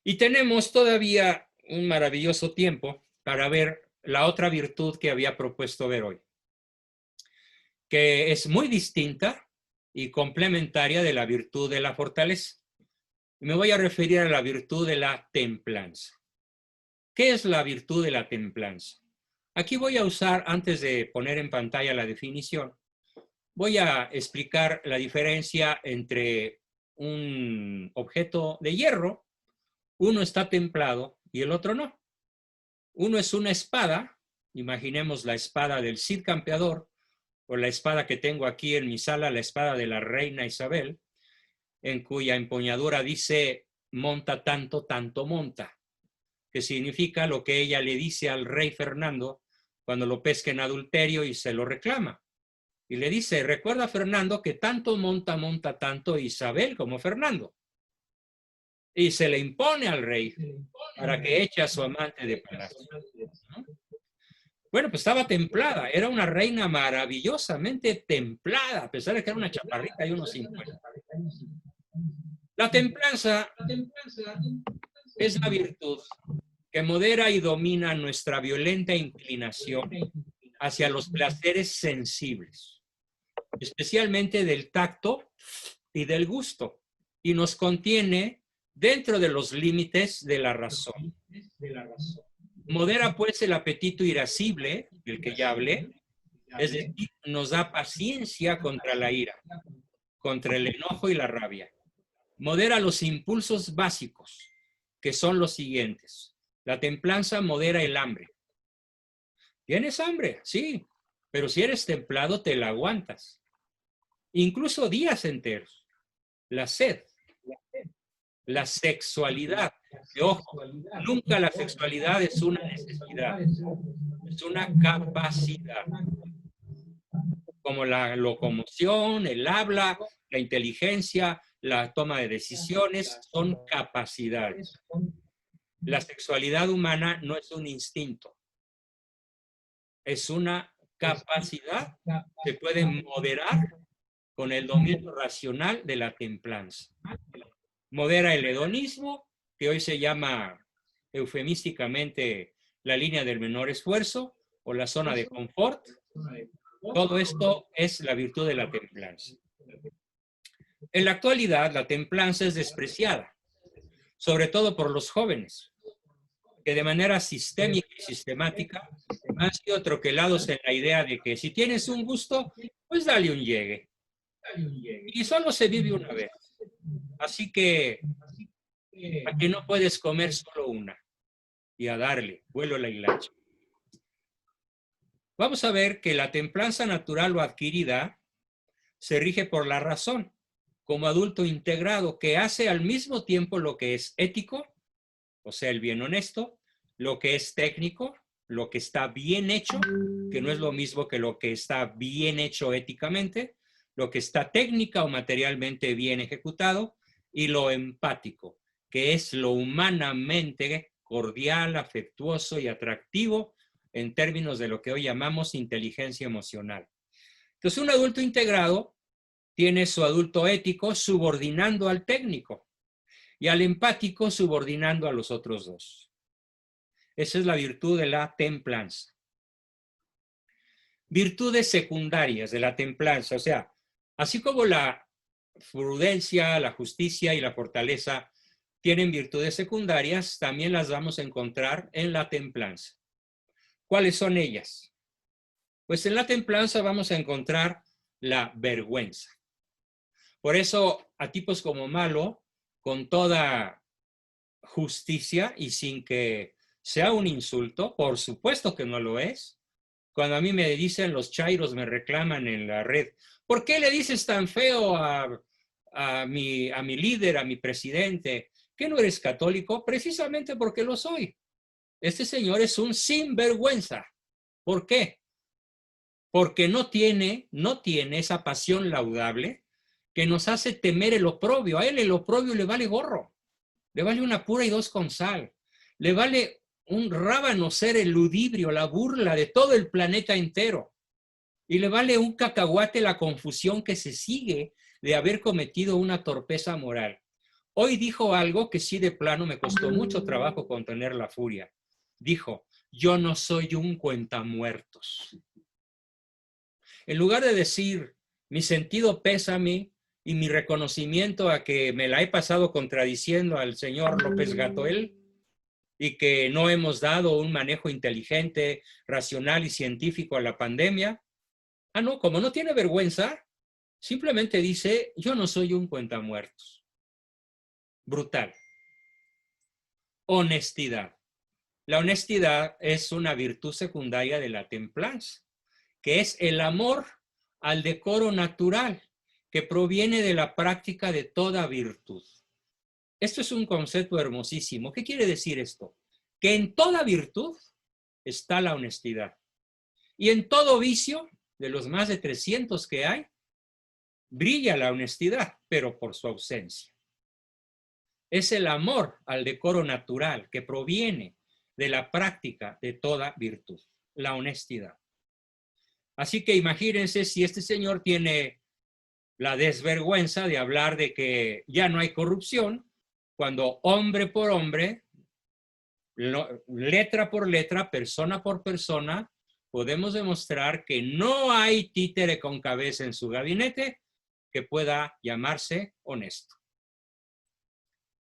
Y tenemos todavía un maravilloso tiempo para ver la otra virtud que había propuesto ver hoy, que es muy distinta y complementaria de la virtud de la fortaleza. Me voy a referir a la virtud de la templanza. ¿Qué es la virtud de la templanza? Aquí voy a usar, antes de poner en pantalla la definición, voy a explicar la diferencia entre un objeto de hierro, uno está templado y el otro no. Uno es una espada, imaginemos la espada del Cid Campeador, o la espada que tengo aquí en mi sala, la espada de la reina Isabel, en cuya empuñadura dice, monta tanto, tanto monta, que significa lo que ella le dice al rey Fernando cuando lo pesca en adulterio y se lo reclama. Y le dice, recuerda Fernando que tanto monta, monta tanto Isabel como Fernando. Y se le impone al rey para que eche a su amante de palacio, ¿no? Bueno, pues estaba templada, era una reina maravillosamente templada, a pesar de que era una chaparrita y unos 50. La templanza es la virtud que modera y domina nuestra violenta inclinación hacia los placeres sensibles, especialmente del tacto y del gusto, y nos contiene dentro de los límites de la razón. Modera pues el apetito irascible, del que ya hablé, es decir, nos da paciencia contra la ira, contra el enojo y la rabia. Modera los impulsos básicos, que son los siguientes. La templanza modera el hambre. ¿Tienes hambre? Sí, pero si eres templado te la aguantas. Incluso días enteros. La sed, la sexualidad. Y ojo, nunca la sexualidad es una necesidad, es una capacidad. Como la locomoción, el habla, la inteligencia, la toma de decisiones, son capacidades. La sexualidad humana no es un instinto, es una capacidad que puede moderar con el dominio racional de la templanza. Modera el hedonismo, que hoy se llama eufemísticamente la línea del menor esfuerzo o la zona de confort. Todo esto es la virtud de la templanza. En la actualidad, la templanza es despreciada, sobre todo por los jóvenes, que de manera sistémica y sistemática han sido troquelados en la idea de que si tienes un gusto, pues dale un llegue. Y solo se vive una vez. Así que aquí no puedes comer solo una. Y a darle, vuelo la hilacha. Vamos a ver que la templanza natural o adquirida se rige por la razón, como adulto integrado, que hace al mismo tiempo lo que es ético, o sea, el bien honesto, lo que es técnico, lo que está bien hecho, que no es lo mismo que lo que está bien hecho éticamente, lo que está técnica o materialmente bien ejecutado, y lo empático, que es lo humanamente cordial, afectuoso y atractivo en términos de lo que hoy llamamos inteligencia emocional. Entonces, un adulto integrado tiene su adulto ético subordinando al técnico y al empático subordinando a los otros dos. Esa es la virtud de la templanza. Virtudes secundarias de la templanza, o sea, así como la prudencia, la justicia y la fortaleza tienen virtudes secundarias, también las vamos a encontrar en la templanza. ¿Cuáles son ellas? Pues en la templanza vamos a encontrar la vergüenza. Por eso a tipos como Malo, con toda justicia y sin que sea un insulto, por supuesto que no lo es. Cuando a mí me dicen los chairos, me reclaman en la red, ¿por qué le dices tan feo a mi líder, a mi presidente? ¿Que no eres católico? Precisamente porque lo soy. Este señor es un sinvergüenza. ¿Por qué? Porque no tiene esa pasión laudable que nos hace temer el oprobio. A él el oprobio le vale gorro, le vale una pura y dos con sal, le vale un rábano ser el ludibrio, la burla de todo el planeta entero, y le vale un cacahuate la confusión que se sigue de haber cometido una torpeza moral. Hoy dijo algo que sí de plano me costó mucho trabajo contener la furia. Dijo, yo no soy un cuentamuertos. En lugar de decir mi sentido pésame y mi reconocimiento a que me la he pasado contradiciendo al señor López-Gatell y que no hemos dado un manejo inteligente, racional y científico a la pandemia. Ah, no, como no tiene vergüenza, simplemente dice, yo no soy un cuentamuertos. Brutal. Honestidad. La honestidad es una virtud secundaria de la templanza, que es el amor al decoro natural, que proviene de la práctica de toda virtud. Esto es un concepto hermosísimo. ¿Qué quiere decir esto? Que en toda virtud está la honestidad. Y en todo vicio, de los más de 300 que hay, brilla la honestidad, pero por su ausencia. Es el amor al decoro natural que proviene de la práctica de toda virtud. la honestidad. Así que imagínense si este señor tiene la desvergüenza de hablar de que ya no hay corrupción, cuando hombre por hombre, letra por letra, persona por persona, podemos demostrar que no hay títere con cabeza en su gabinete que pueda llamarse honesto.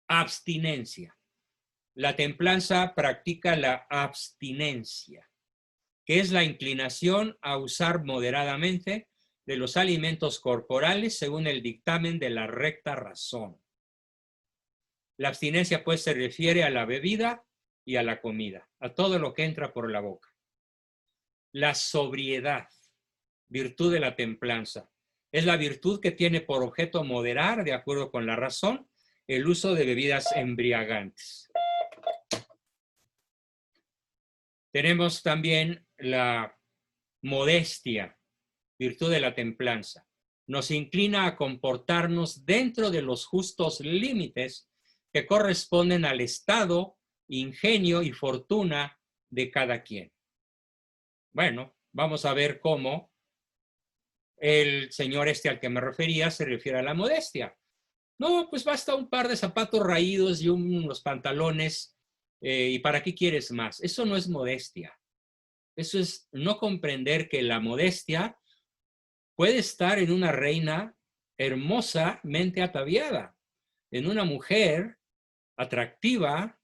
Abstinencia. La templanza practica la abstinencia, que es la inclinación a usar moderadamente de los alimentos corporales según el dictamen de la recta razón. La abstinencia pues se refiere a la bebida y a la comida, a todo lo que entra por la boca. La sobriedad, virtud de la templanza, es la virtud que tiene por objeto moderar, de acuerdo con la razón, el uso de bebidas embriagantes. Tenemos también la modestia, virtud de la templanza. Nos inclina a comportarnos dentro de los justos límites que corresponden al estado, ingenio y fortuna de cada quien. Bueno, vamos a ver cómo el señor al que me refería se refiere a la modestia. No, pues basta un par de zapatos raídos y unos pantalones, ¿y para qué quieres más? Eso no es modestia. Eso es no comprender que la modestia puede estar en una reina hermosamente ataviada, en una mujer atractiva,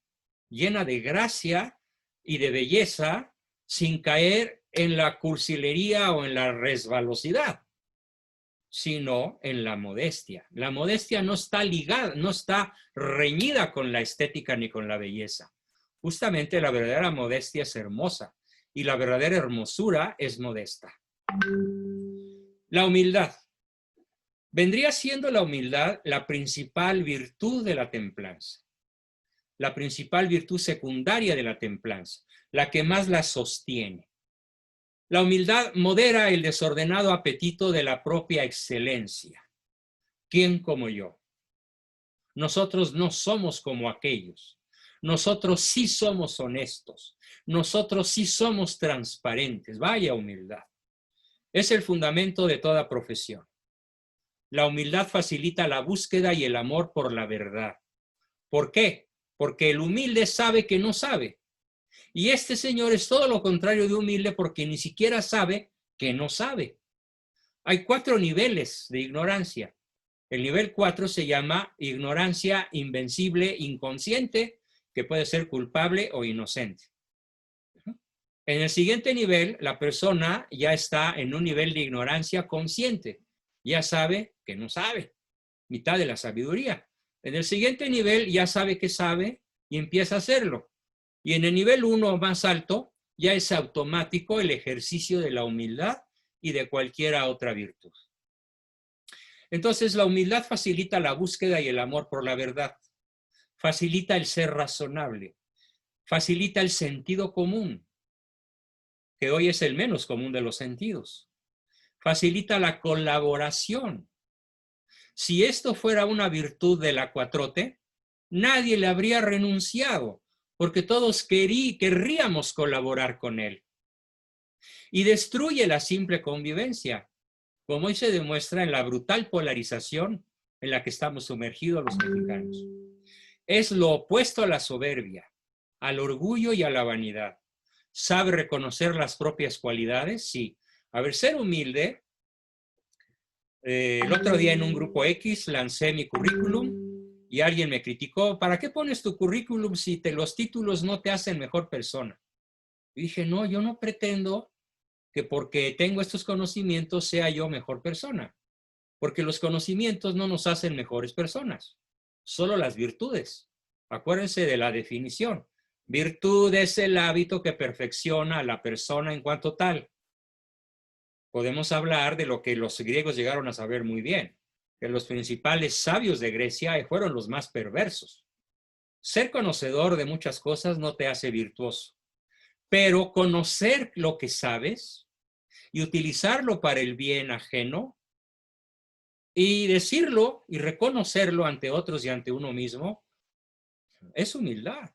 llena de gracia y de belleza, sin caer en la cursilería o en la resbalosidad, sino en la modestia. La modestia no está ligada, no está reñida con la estética ni con la belleza. Justamente la verdadera modestia es hermosa y la verdadera hermosura es modesta. La humildad. Vendría siendo la humildad la principal virtud de la templanza, la principal virtud secundaria de la templanza, la que más la sostiene. La humildad modera el desordenado apetito de la propia excelencia. ¿Quién como yo? Nosotros no somos como aquellos. Nosotros sí somos honestos. Nosotros sí somos transparentes. Vaya humildad. Es el fundamento de toda profesión. La humildad facilita la búsqueda y el amor por la verdad. ¿Por qué? Porque el humilde sabe que no sabe. Y este señor es todo lo contrario de humilde porque ni siquiera sabe que no sabe. Hay 4 niveles de ignorancia. El nivel 4 se llama ignorancia invencible, inconsciente, que puede ser culpable o inocente. En el siguiente nivel, la persona ya está en un nivel de ignorancia consciente. Ya sabe que no sabe, mitad de la sabiduría. En el siguiente nivel ya sabe que sabe y empieza a hacerlo. Y en el nivel 1 más alto ya es automático el ejercicio de la humildad y de cualquier otra virtud. Entonces la humildad facilita la búsqueda y el amor por la verdad. Facilita el ser razonable. Facilita el sentido común, que hoy es el menos común de los sentidos. Facilita la colaboración. Si esto fuera una virtud de la 4T, nadie le habría renunciado, porque todos querríamos colaborar con él. Y destruye la simple convivencia, como hoy se demuestra en la brutal polarización en la que estamos sumergidos los mexicanos. Es lo opuesto a la soberbia, al orgullo y a la vanidad. ¿Sabe reconocer las propias cualidades? Sí. A ver, ser humilde. El otro día en un grupo X lancé mi currículum y alguien me criticó, ¿para qué pones tu currículum si los títulos no te hacen mejor persona? Y dije, no, yo no pretendo que porque tengo estos conocimientos sea yo mejor persona, porque los conocimientos no nos hacen mejores personas, solo las virtudes. Acuérdense de la definición. Virtud es el hábito que perfecciona a la persona en cuanto tal. Podemos hablar de lo que los griegos llegaron a saber muy bien, que los principales sabios de Grecia fueron los más perversos. Ser conocedor de muchas cosas no te hace virtuoso, pero conocer lo que sabes y utilizarlo para el bien ajeno y decirlo y reconocerlo ante otros y ante uno mismo, es humildad.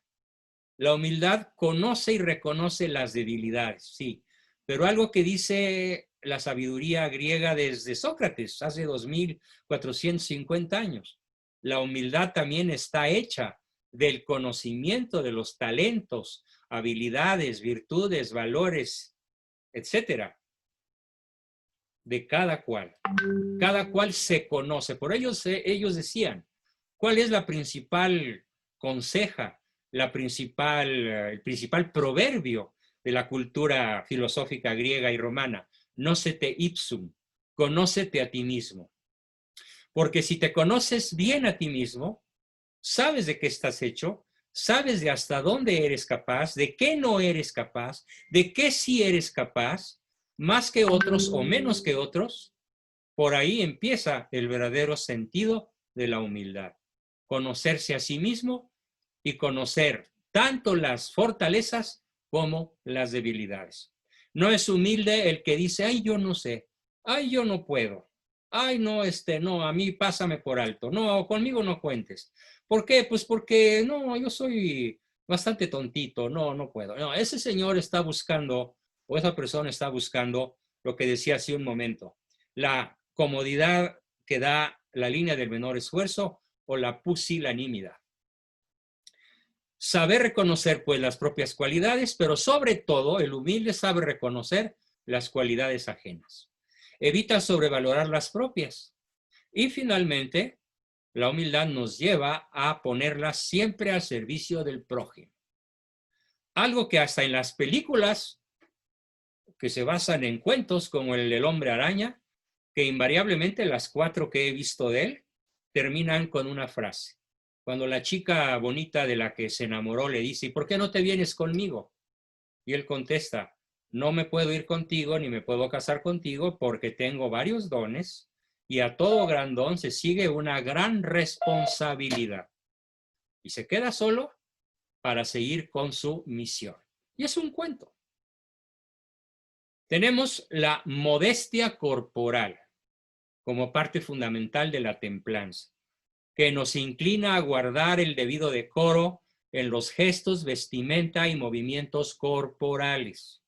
La humildad conoce y reconoce las debilidades, sí, pero algo que dice la sabiduría griega desde Sócrates, hace 2450 años. La humildad también está hecha del conocimiento de los talentos, habilidades, virtudes, valores, etcétera, de cada cual. Cada cual se conoce. Por ellos decían, ¿cuál es la principal conseja, el principal proverbio de la cultura filosófica griega y romana? Nocete ipsum, conócete a ti mismo. Porque si te conoces bien a ti mismo, sabes de qué estás hecho, sabes de hasta dónde eres capaz, de qué no eres capaz, de qué sí eres capaz, más que otros o menos que otros. Por ahí empieza el verdadero sentido de la humildad. Conocerse a sí mismo y conocer tanto las fortalezas como las debilidades. No es humilde el que dice, ay, yo no sé, ay, yo no puedo, ay, no, no, a mí pásame por alto, no, conmigo no cuentes. ¿Por qué? Pues porque, no, yo soy bastante tontito, no, no puedo. No, ese señor está buscando, o esa persona está buscando lo que decía hace un momento, la comodidad que da la línea del menor esfuerzo o la pusilanimidad. Saber reconocer pues las propias cualidades, pero sobre todo el humilde sabe reconocer las cualidades ajenas. Evita sobrevalorar las propias. Y finalmente, la humildad nos lleva a ponerlas siempre al servicio del prójimo. Algo que hasta en las películas que se basan en cuentos como el del Hombre Araña, que invariablemente las 4 que he visto de él terminan con una frase. Cuando la chica bonita de la que se enamoró le dice, ¿y por qué no te vienes conmigo? Y él contesta, no me puedo ir contigo ni me puedo casar contigo porque tengo varios dones y a todo gran don se sigue una gran responsabilidad. Y se queda solo para seguir con su misión. Y es un cuento. Tenemos la modestia corporal como parte fundamental de la templanza, que nos inclina a guardar el debido decoro en los gestos, vestimenta y movimientos corporales.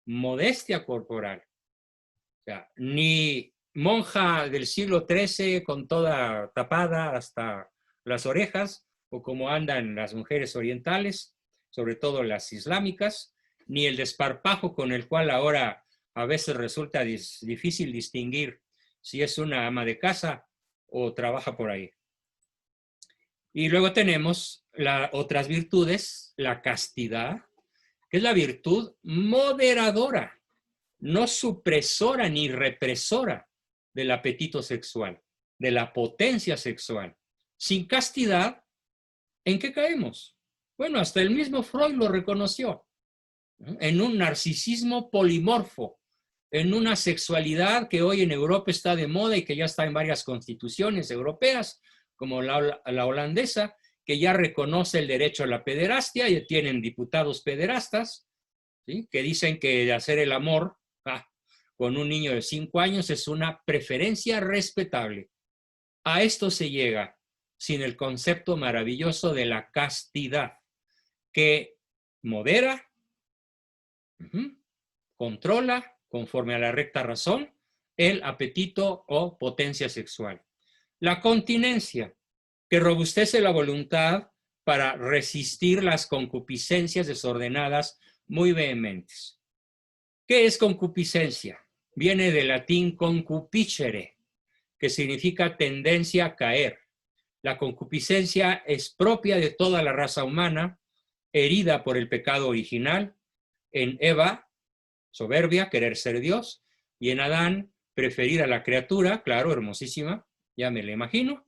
Modestia corporal. O sea, ni monja del siglo XIII con toda tapada hasta las orejas, o como andan las mujeres orientales, sobre todo las islámicas, ni el desparpajo con el cual ahora a veces resulta difícil distinguir si es una ama de casa o trabaja por ahí. Y luego tenemos otras virtudes, la castidad, que es la virtud moderadora, no supresora ni represora del apetito sexual, de la potencia sexual. Sin castidad, ¿en qué caemos? Bueno, hasta el mismo Freud lo reconoció, ¿no? En un narcisismo polimorfo, en una sexualidad que hoy en Europa está de moda y que ya está en varias constituciones europeas, como la holandesa, que ya reconoce el derecho a la pederastia y tienen diputados pederastas, ¿sí? Que dicen que hacer el amor con un niño de 5 años es una preferencia respetable. A esto se llega sin el concepto maravilloso de la castidad, que modera, controla, conforme a la recta razón, el apetito o potencia sexual. La continencia, que robustece la voluntad para resistir las concupiscencias desordenadas muy vehementes. ¿Qué es concupiscencia? Viene del latín concupiscere, que significa tendencia a caer. La concupiscencia es propia de toda la raza humana, herida por el pecado original. En Eva, soberbia, querer ser Dios, y en Adán, preferir a la criatura, claro, hermosísima, ya me la imagino,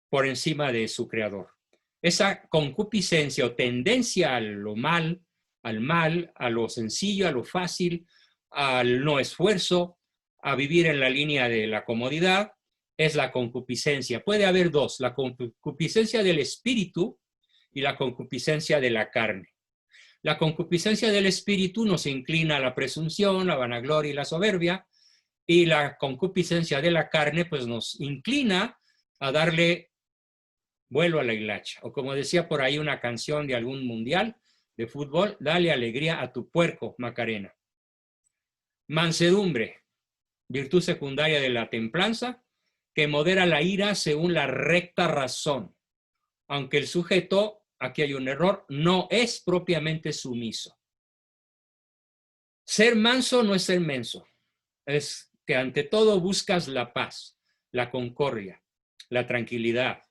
por encima de su creador. Esa concupiscencia o tendencia a lo mal, a lo sencillo, a lo fácil, al no esfuerzo, a vivir en la línea de la comodidad, es la concupiscencia. Puede haber dos, la concupiscencia del espíritu y la concupiscencia de la carne. La concupiscencia del espíritu nos inclina a la presunción, la vanagloria y la soberbia, y la concupiscencia de la carne pues nos inclina a darle vuelo a la hilacha. O como decía por ahí una canción de algún mundial, de fútbol, dale alegría a tu puerco, Macarena. Mansedumbre, virtud secundaria de la templanza, que modera la ira según la recta razón. Aunque el sujeto, aquí hay un error, no es propiamente sumiso. Ser manso no es ser menso, es que ante todo buscas la paz, la concordia, la tranquilidad,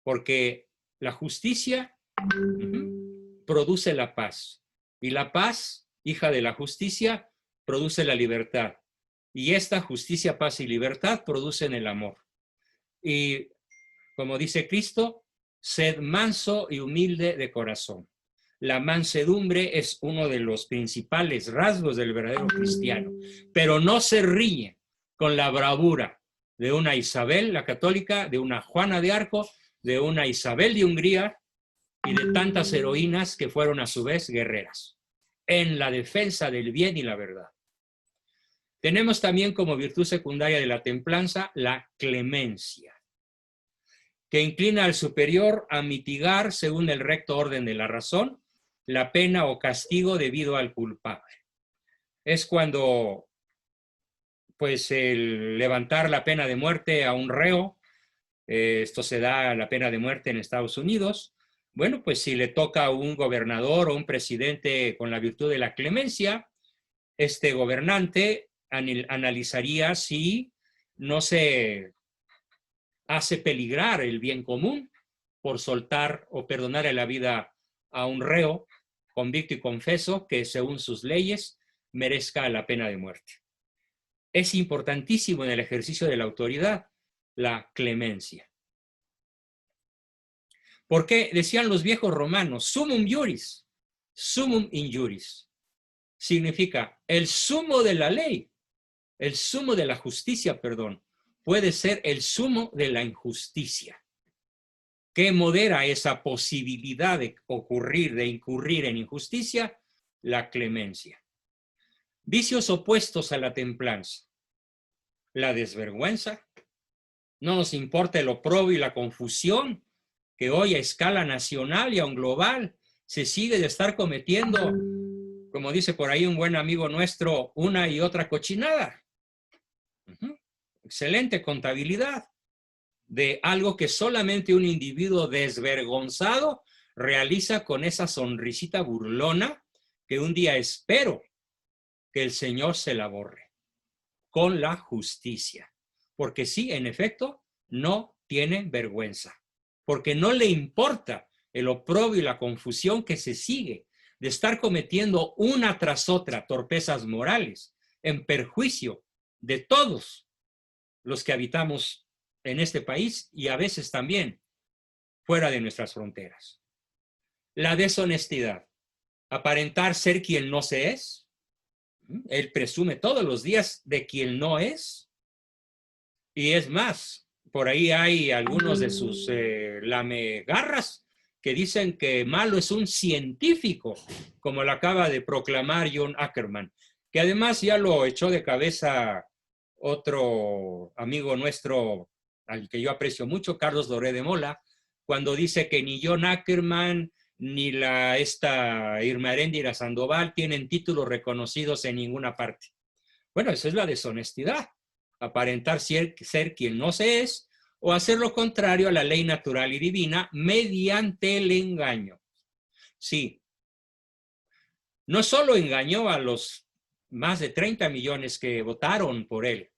porque la justicia produce la paz, y la paz, hija de la justicia, produce la libertad, y esta justicia, paz y libertad producen el amor. Y como dice Cristo, sed manso y humilde de corazón. La mansedumbre es uno de los principales rasgos del verdadero cristiano, pero no se riñe con la bravura de una Isabel la católica, de una Juana de Arco, de una Isabel de Hungría y de tantas heroínas que fueron a su vez guerreras en la defensa del bien y la verdad. Tenemos también como virtud secundaria de la templanza la clemencia, que inclina al superior a mitigar, según el recto orden de la razón, la pena o castigo debido al culpable. Es cuando, pues, el levantar la pena de muerte a un reo, esto se da la pena de muerte en Estados Unidos, bueno, pues si le toca a un gobernador o un presidente con la virtud de la clemencia, este gobernante analizaría si no se hace peligrar el bien común por soltar o perdonarle la vida a un reo convicto y confeso que según sus leyes merezca la pena de muerte. Es importantísimo en el ejercicio de la autoridad la clemencia. Porque decían los viejos romanos, sumum iuris, sumum injuris. Significa el sumo de la ley, el sumo de la justicia, perdón, puede ser el sumo de la injusticia. ¿Qué modera esa posibilidad de ocurrir, de incurrir en injusticia? La clemencia. Vicios opuestos a la templanza. La desvergüenza. No nos importa el oprobio y la confusión que hoy a escala nacional y aun global se sigue de estar cometiendo, como dice por ahí un buen amigo nuestro, una y otra cochinada. Excelente contabilidad de algo que solamente un individuo desvergonzado realiza con esa sonrisita burlona que un día espero que el Señor se la borre con la justicia. Porque sí, en efecto, no tiene vergüenza, porque no le importa el oprobio y la confusión que se sigue de estar cometiendo una tras otra torpezas morales en perjuicio de todos los que habitamos en este país y a veces también fuera de nuestras fronteras. La deshonestidad, aparentar ser quien no se es. Él presume todos los días de quien no es. Y es más, por ahí hay algunos de sus lamegarras que dicen que malo es un científico, como lo acaba de proclamar John Ackerman, que además ya lo echó de cabeza otro amigo nuestro, al que yo aprecio mucho, Carlos Doré de Mola, cuando dice que ni John Ackerman ni esta Irma Heréndira Sandoval tienen títulos reconocidos en ninguna parte. Bueno, eso es la deshonestidad, aparentar ser quien no se es o hacer lo contrario a la ley natural y divina mediante el engaño. Sí, no solo engañó a los más de 30 millones que votaron por él,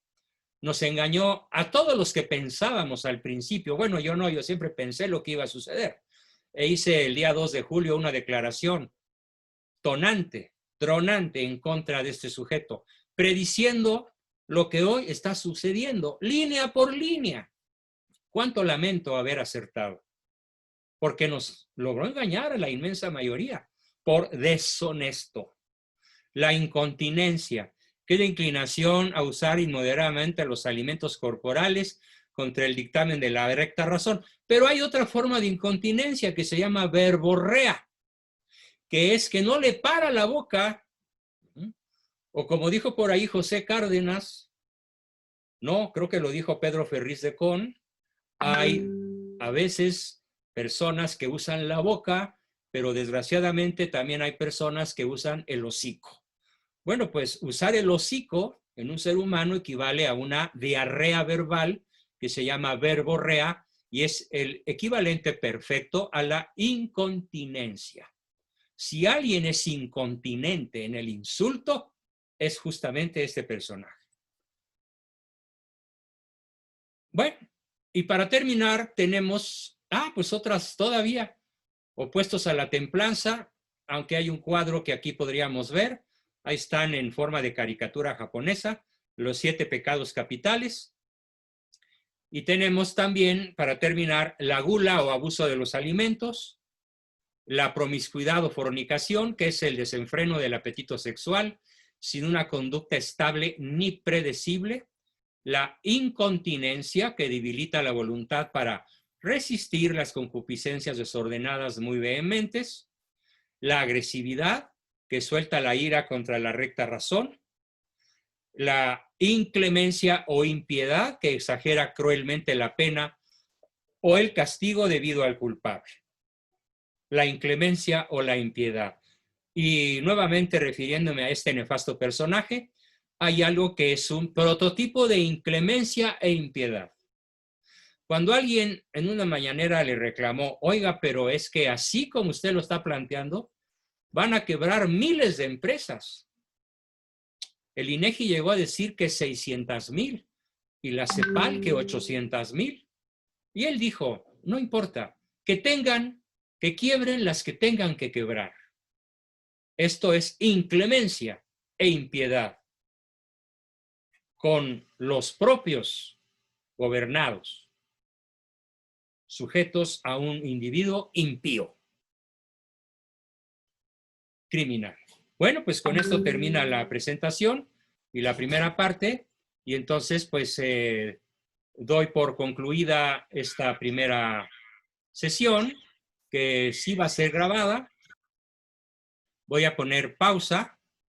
nos engañó a todos los que pensábamos al principio. Bueno, yo no, yo siempre pensé lo que iba a suceder. E hice el día 2 de julio una declaración tonante, tronante en contra de este sujeto, prediciendo lo que hoy está sucediendo, línea por línea. Cuánto lamento haber acertado, porque nos logró engañar a la inmensa mayoría por deshonesto. La incontinencia, que es la inclinación a usar inmoderadamente los alimentos corporales contra el dictamen de la recta razón. Pero hay otra forma de incontinencia que se llama verborrea, que es que no le para la boca, o como dijo por ahí José Cárdenas, no, creo que lo dijo Pedro Ferriz de Con, hay a veces personas que usan la boca pero desgraciadamente también hay personas que usan el hocico. Bueno, pues usar el hocico en un ser humano equivale a una diarrea verbal que se llama verborrea y es el equivalente perfecto a la incontinencia. Si alguien es incontinente en el insulto, es justamente este personaje. Bueno, y para terminar tenemos, pues otras todavía, opuestos a la templanza, aunque hay un cuadro que aquí podríamos ver, ahí están en forma de caricatura japonesa, los 7 pecados capitales. Y tenemos también, para terminar, la gula o abuso de los alimentos, la promiscuidad o fornicación, que es el desenfreno del apetito sexual, sin una conducta estable ni predecible, la incontinencia, que debilita la voluntad para resistir las concupiscencias desordenadas muy vehementes, la agresividad, que suelta la ira contra la recta razón, la inclemencia o impiedad, que exagera cruelmente la pena o el castigo debido al culpable. La inclemencia o la impiedad. Y nuevamente refiriéndome a este nefasto personaje, hay algo que es un prototipo de inclemencia e impiedad. Cuando alguien en una mañanera le reclamó, oiga, pero es que así como usted lo está planteando, van a quebrar miles de empresas. El INEGI llegó a decir que 600,000 y la CEPAL que 800,000. Y él dijo, no importa, que quiebren las que tengan que quebrar. Esto es inclemencia e impiedad con los propios gobernados, sujetos a un individuo impío, criminal. Bueno, pues con esto termina la presentación y la primera parte, y entonces pues doy por concluida esta primera sesión, que sí va a ser grabada. Voy a poner pausa